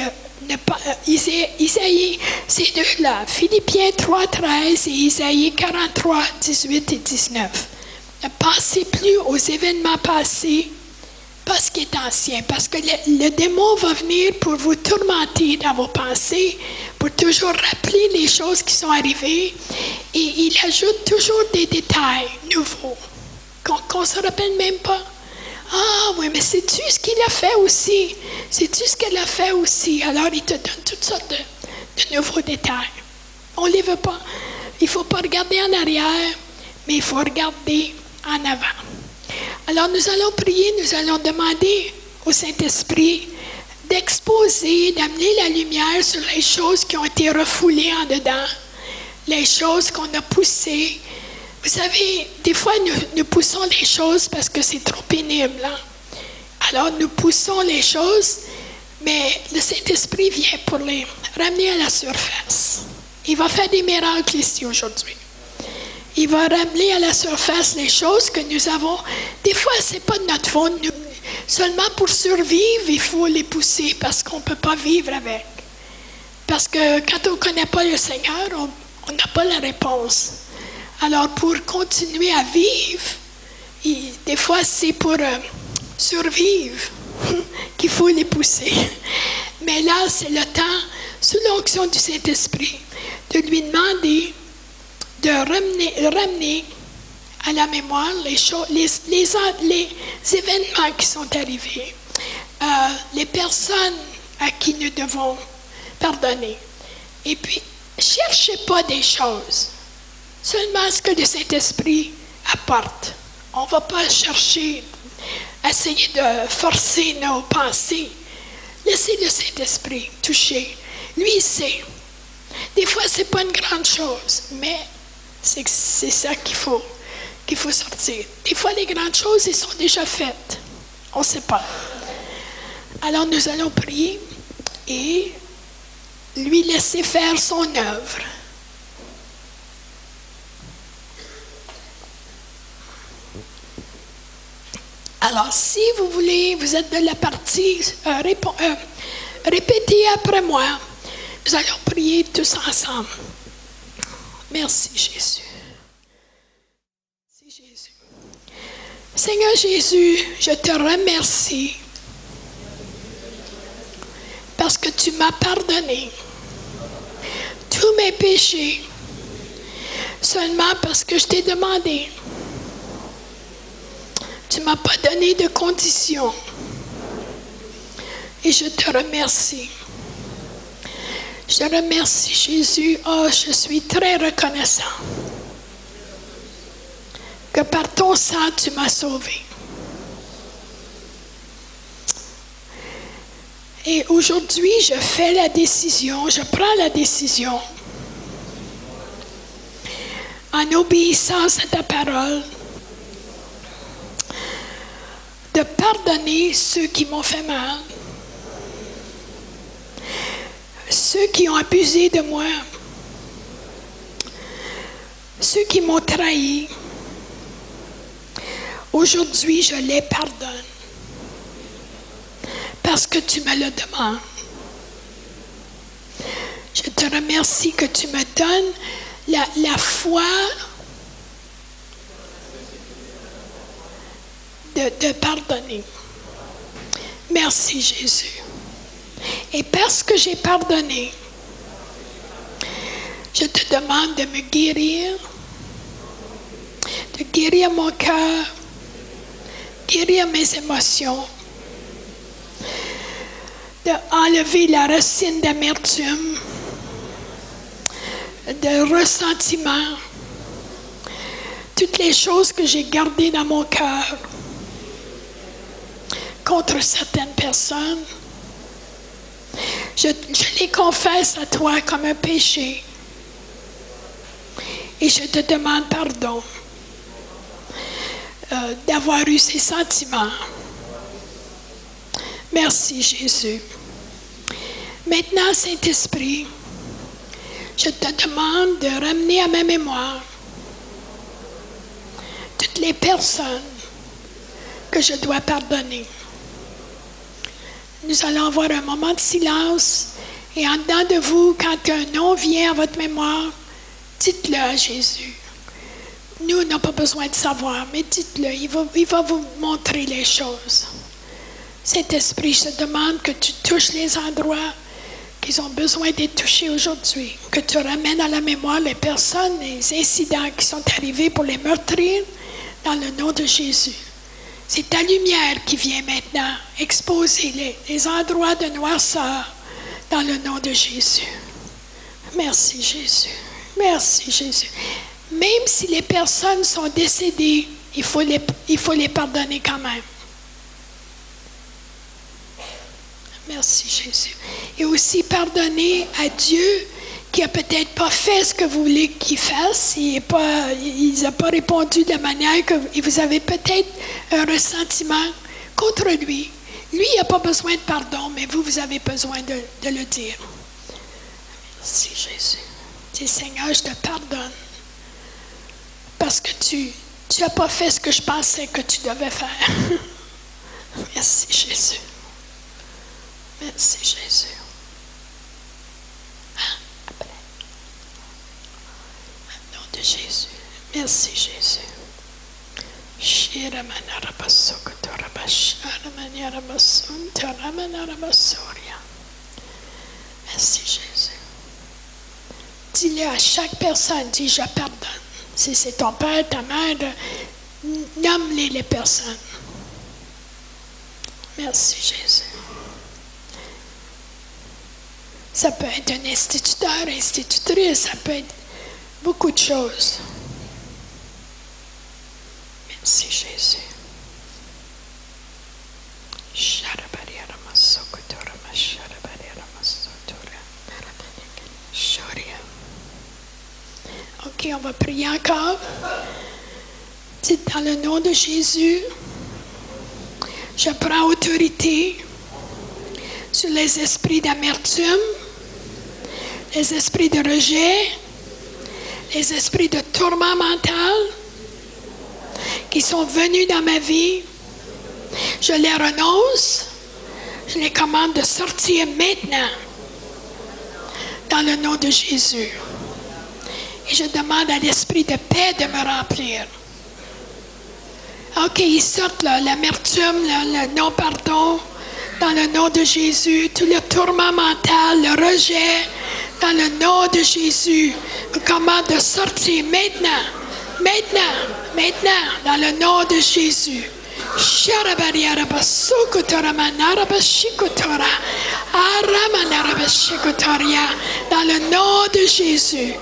S1: Isaïe, ces deux-là, Philippiens 3,13 et Isaïe 43, 18 et 19. Ne pensez plus aux événements passés, pas ce qui est ancien, parce que le démon va venir pour vous tourmenter dans vos pensées, pour toujours rappeler les choses qui sont arrivées, et il ajoute toujours des détails nouveaux, qu'on ne se rappelle même pas. Ah oui, mais sais-tu ce qu'il a fait aussi? Sais-tu ce qu'elle a fait aussi? Alors, il te donne toutes sortes de nouveaux détails. On ne les veut pas. Il ne faut pas regarder en arrière, mais il faut regarder en avant. Alors, nous allons prier, nous allons demander au Saint-Esprit d'exposer, d'amener la lumière sur les choses qui ont été refoulées en dedans, les choses qu'on a poussées. Vous savez, des fois, nous poussons les choses parce que c'est trop pénible. Hein? Alors, nous poussons les choses, mais le Saint-Esprit vient pour les ramener à la surface. Il va faire des miracles ici aujourd'hui. Il va ramener à la surface les choses que nous avons. Des fois, ce n'est pas de notre faute. Seulement pour survivre, il faut les pousser parce qu'on ne peut pas vivre avec. Parce que quand on ne connaît pas le Seigneur, on n'a pas la réponse. Alors, pour continuer à vivre, des fois, c'est pour survivre qu'il faut les pousser. Mais là, c'est le temps, sous l'onction du Saint-Esprit, de lui demander de ramener à la mémoire les événements qui sont arrivés, les personnes à qui nous devons pardonner. Et puis, cherchez pas des choses. Seulement ce que le Saint-Esprit apporte. On ne va pas chercher, essayer de forcer nos pensées. Laissez le Saint-Esprit toucher. Lui, il sait. Des fois, ce n'est pas une grande chose, mais c'est ça qu'il faut sortir. Des fois, les grandes choses, elles sont déjà faites. On ne sait pas. Alors, nous allons prier et lui laisser faire son œuvre. Alors, si vous voulez, vous êtes de la partie, répétez après moi. Nous allons prier tous ensemble. Merci Jésus. Merci Jésus. Seigneur Jésus, je te remercie parce que tu m'as pardonné tous mes péchés seulement parce que je t'ai demandé. Tu ne m'as pas donné de conditions. Et je te remercie. Je te remercie, Jésus. Oh, je suis très reconnaissant que par ton sang, tu m'as sauvé. Et aujourd'hui, je prends la décision en obéissance à ta parole, de pardonner ceux qui m'ont fait mal, ceux qui ont abusé de moi, ceux qui m'ont trahi. Aujourd'hui, je les pardonne parce que tu me le demandes. Je te remercie que tu me donnes la foi de pardonner. Merci Jésus. Et parce que j'ai pardonné, je te demande de me guérir, de guérir mon cœur, guérir mes émotions, de enlever la racine d'amertume, de ressentiment, toutes les choses que j'ai gardées dans mon cœur contre certaines personnes. Je les confesse à toi comme un péché et je te demande pardon d'avoir eu ces sentiments. Merci Jésus. Maintenant, Saint-Esprit, je te demande de ramener à ma mémoire toutes les personnes que je dois pardonner. Nous allons avoir un moment de silence et en dedans de vous, quand un nom vient à votre mémoire, dites-le à Jésus. Nous, on n'a pas besoin de savoir, mais dites-le, il va vous montrer les choses. Saint-Esprit, je te demande que tu touches les endroits qui ont besoin d'être touchés aujourd'hui, que tu ramènes à la mémoire les personnes, les incidents qui sont arrivés pour les meurtrir, dans le nom de Jésus. C'est ta lumière qui vient maintenant exposer les endroits de noirceur dans le nom de Jésus. Merci Jésus. Merci Jésus. Même si les personnes sont décédées, il faut les pardonner quand même. Merci Jésus. Et aussi pardonner à Dieu qui n'a peut-être pas fait ce que vous voulez qu'il fasse. Il n'a pas répondu de la manière que vous avez peut-être un ressentiment contre lui. Lui, il n'a pas besoin de pardon, mais vous avez besoin de le dire. Merci Jésus. Dis, Seigneur, je te pardonne parce que tu n'as pas fait ce que je pensais que tu devais faire. Merci Jésus. Merci Jésus. Après. Au nom de Jésus. Merci Jésus. Merci Jésus. Dis-le à chaque personne, dis je pardonne. Si c'est ton père, ta mère, nomme-les les personnes. Merci Jésus. Ça peut être un instituteur, institutrice, ça peut être beaucoup de choses. Merci Jésus. OK, on va prier encore. Dites dans le nom de Jésus, je prends autorité sur les esprits d'amertume, les esprits de rejet, les esprits de tourment mental qui sont venus dans ma vie. Je les renonce. Je les commande de sortir maintenant dans le nom de Jésus. Et je demande à l'esprit de paix de me remplir. OK, ils sortent là, l'amertume, le non-pardon, dans le nom de Jésus, tout le tourment mental, le rejet, dans le nom de Jésus, je commande de sortir maintenant, dans le nom de Jésus. Dans le nom de Jésus.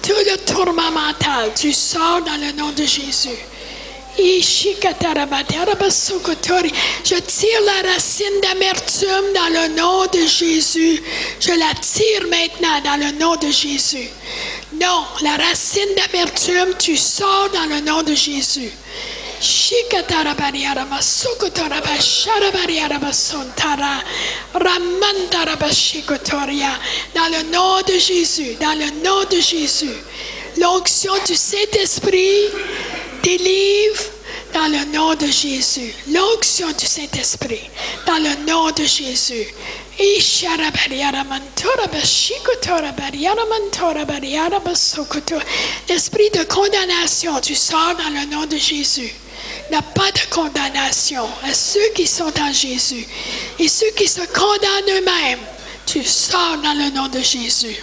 S1: Tout le tourment mental, tu sors dans le nom de Jésus. Je tire la racine d'amertume dans le nom de Jésus. Je la tire maintenant dans le nom de Jésus. Non, la racine d'amertume, tu sors dans le nom de Jésus. Dans le nom de Jésus, dans le nom de Jésus. L'onction du Saint-Esprit délivre dans le nom de Jésus. L'onction du Saint-Esprit dans le nom de Jésus. L'esprit de condamnation, tu sors dans le nom de Jésus. Il n'y a pas de condamnation à ceux qui sont en Jésus. Et ceux qui se condamnent eux-mêmes, tu sors dans le nom de Jésus.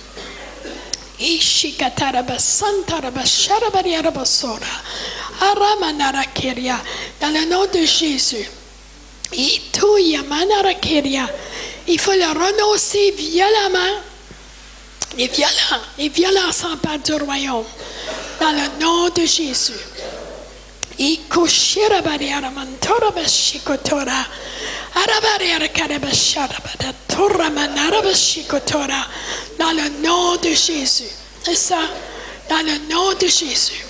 S1: Dans le nom de Jésus. Il faut le renoncer violemment. Les violents s'emparent du royaume. Dans le nom de Jésus. Dans le nom de Jésus. C'est ça. Dans le nom de Jésus.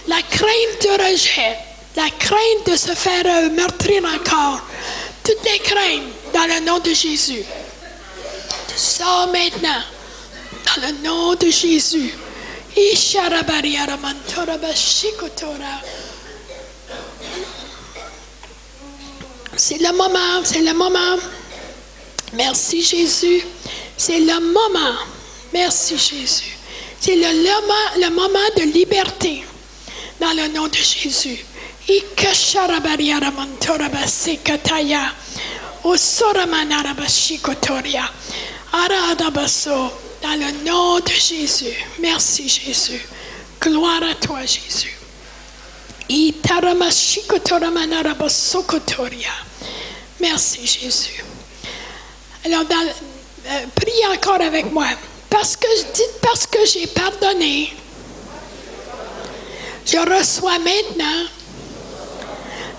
S1: La crainte de rejet. La crainte de se faire meurtrir encore. Toutes les craintes dans le nom de Jésus. Tu sors maintenant. Dans le nom de Jésus. C'est le moment, c'est le moment. Merci Jésus. C'est le moment. Merci Jésus. C'est le moment de liberté. Dans le nom de Jésus. Dans le nom de Jésus. Merci Jésus. Gloire à toi Jésus. Merci Jésus. Alors, priez encore avec moi. Parce que j'ai pardonné, je reçois maintenant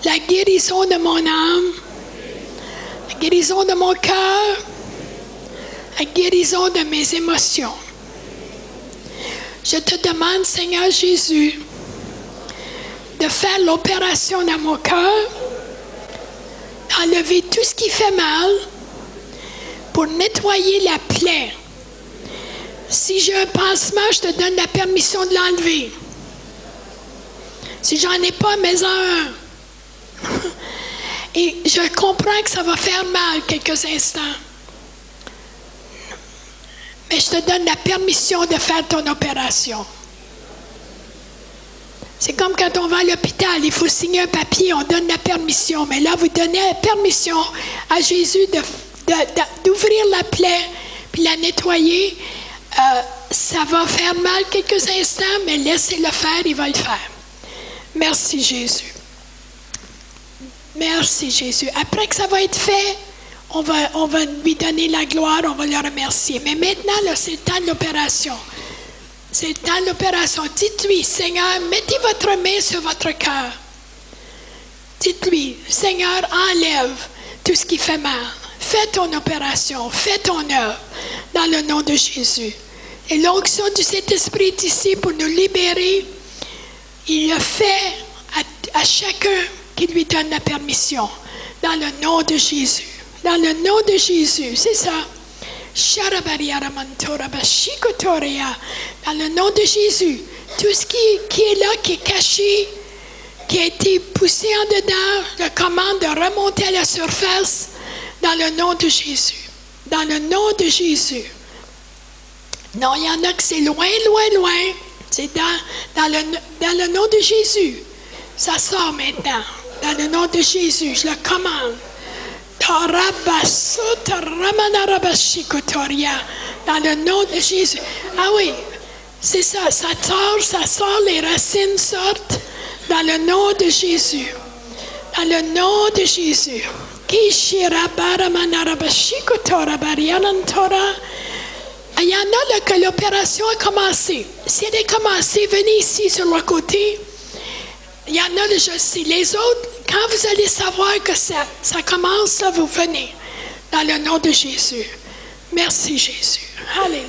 S1: la guérison de mon âme, la guérison de mon cœur, la guérison de mes émotions. Je te demande, Seigneur Jésus, de faire l'opération dans mon cœur, d'enlever tout ce qui fait mal pour nettoyer la plaie. Si j'ai un pansement, je te donne la permission de l'enlever. Si j'en ai pas, mets-en un. Et je comprends que ça va faire mal quelques instants. Mais je te donne la permission de faire ton opération. C'est comme quand on va à l'hôpital, il faut signer un papier, on donne la permission. Mais là, vous donnez la permission à Jésus d'ouvrir la plaie puis la nettoyer. Ça va faire mal quelques instants, mais laissez-le faire, il va le faire. Merci Jésus. Merci Jésus. Après que ça va être fait, on va lui donner la gloire, on va le remercier. Mais maintenant, là, c'est le temps de l'opération. C'est le temps de l'opération. Dites-lui, Seigneur, mettez votre main sur votre cœur. Dites-lui, Seigneur, enlève tout ce qui fait mal. Fais ton opération, fais ton œuvre dans le nom de Jésus. Et l'onction du Saint-Esprit est ici pour nous libérer. Il le fait à chacun qui lui donne la permission. Dans le nom de Jésus. Dans le nom de Jésus. C'est ça. Dans le nom de Jésus. Tout ce qui est là, qui est caché, qui a été poussé en dedans, je commande de remonter à la surface. Dans le nom de Jésus. Dans le nom de Jésus. Non, il y en a que c'est loin, loin, loin. C'est dans le nom de Jésus. Ça sort maintenant. Dans le nom de Jésus, je le commande. Dans le nom de Jésus. Ah oui, c'est ça. Ça sort, les racines sortent. Dans le nom de Jésus. Dans le nom de Jésus. Il y y en a là, que l'opération a commencé. Si elle est commencée, venez ici sur le côté. Il y en a, là, je sais. Les autres, quand vous allez savoir que ça commence, là, vous venez. Dans le nom de Jésus. Merci, Jésus. Alléluia.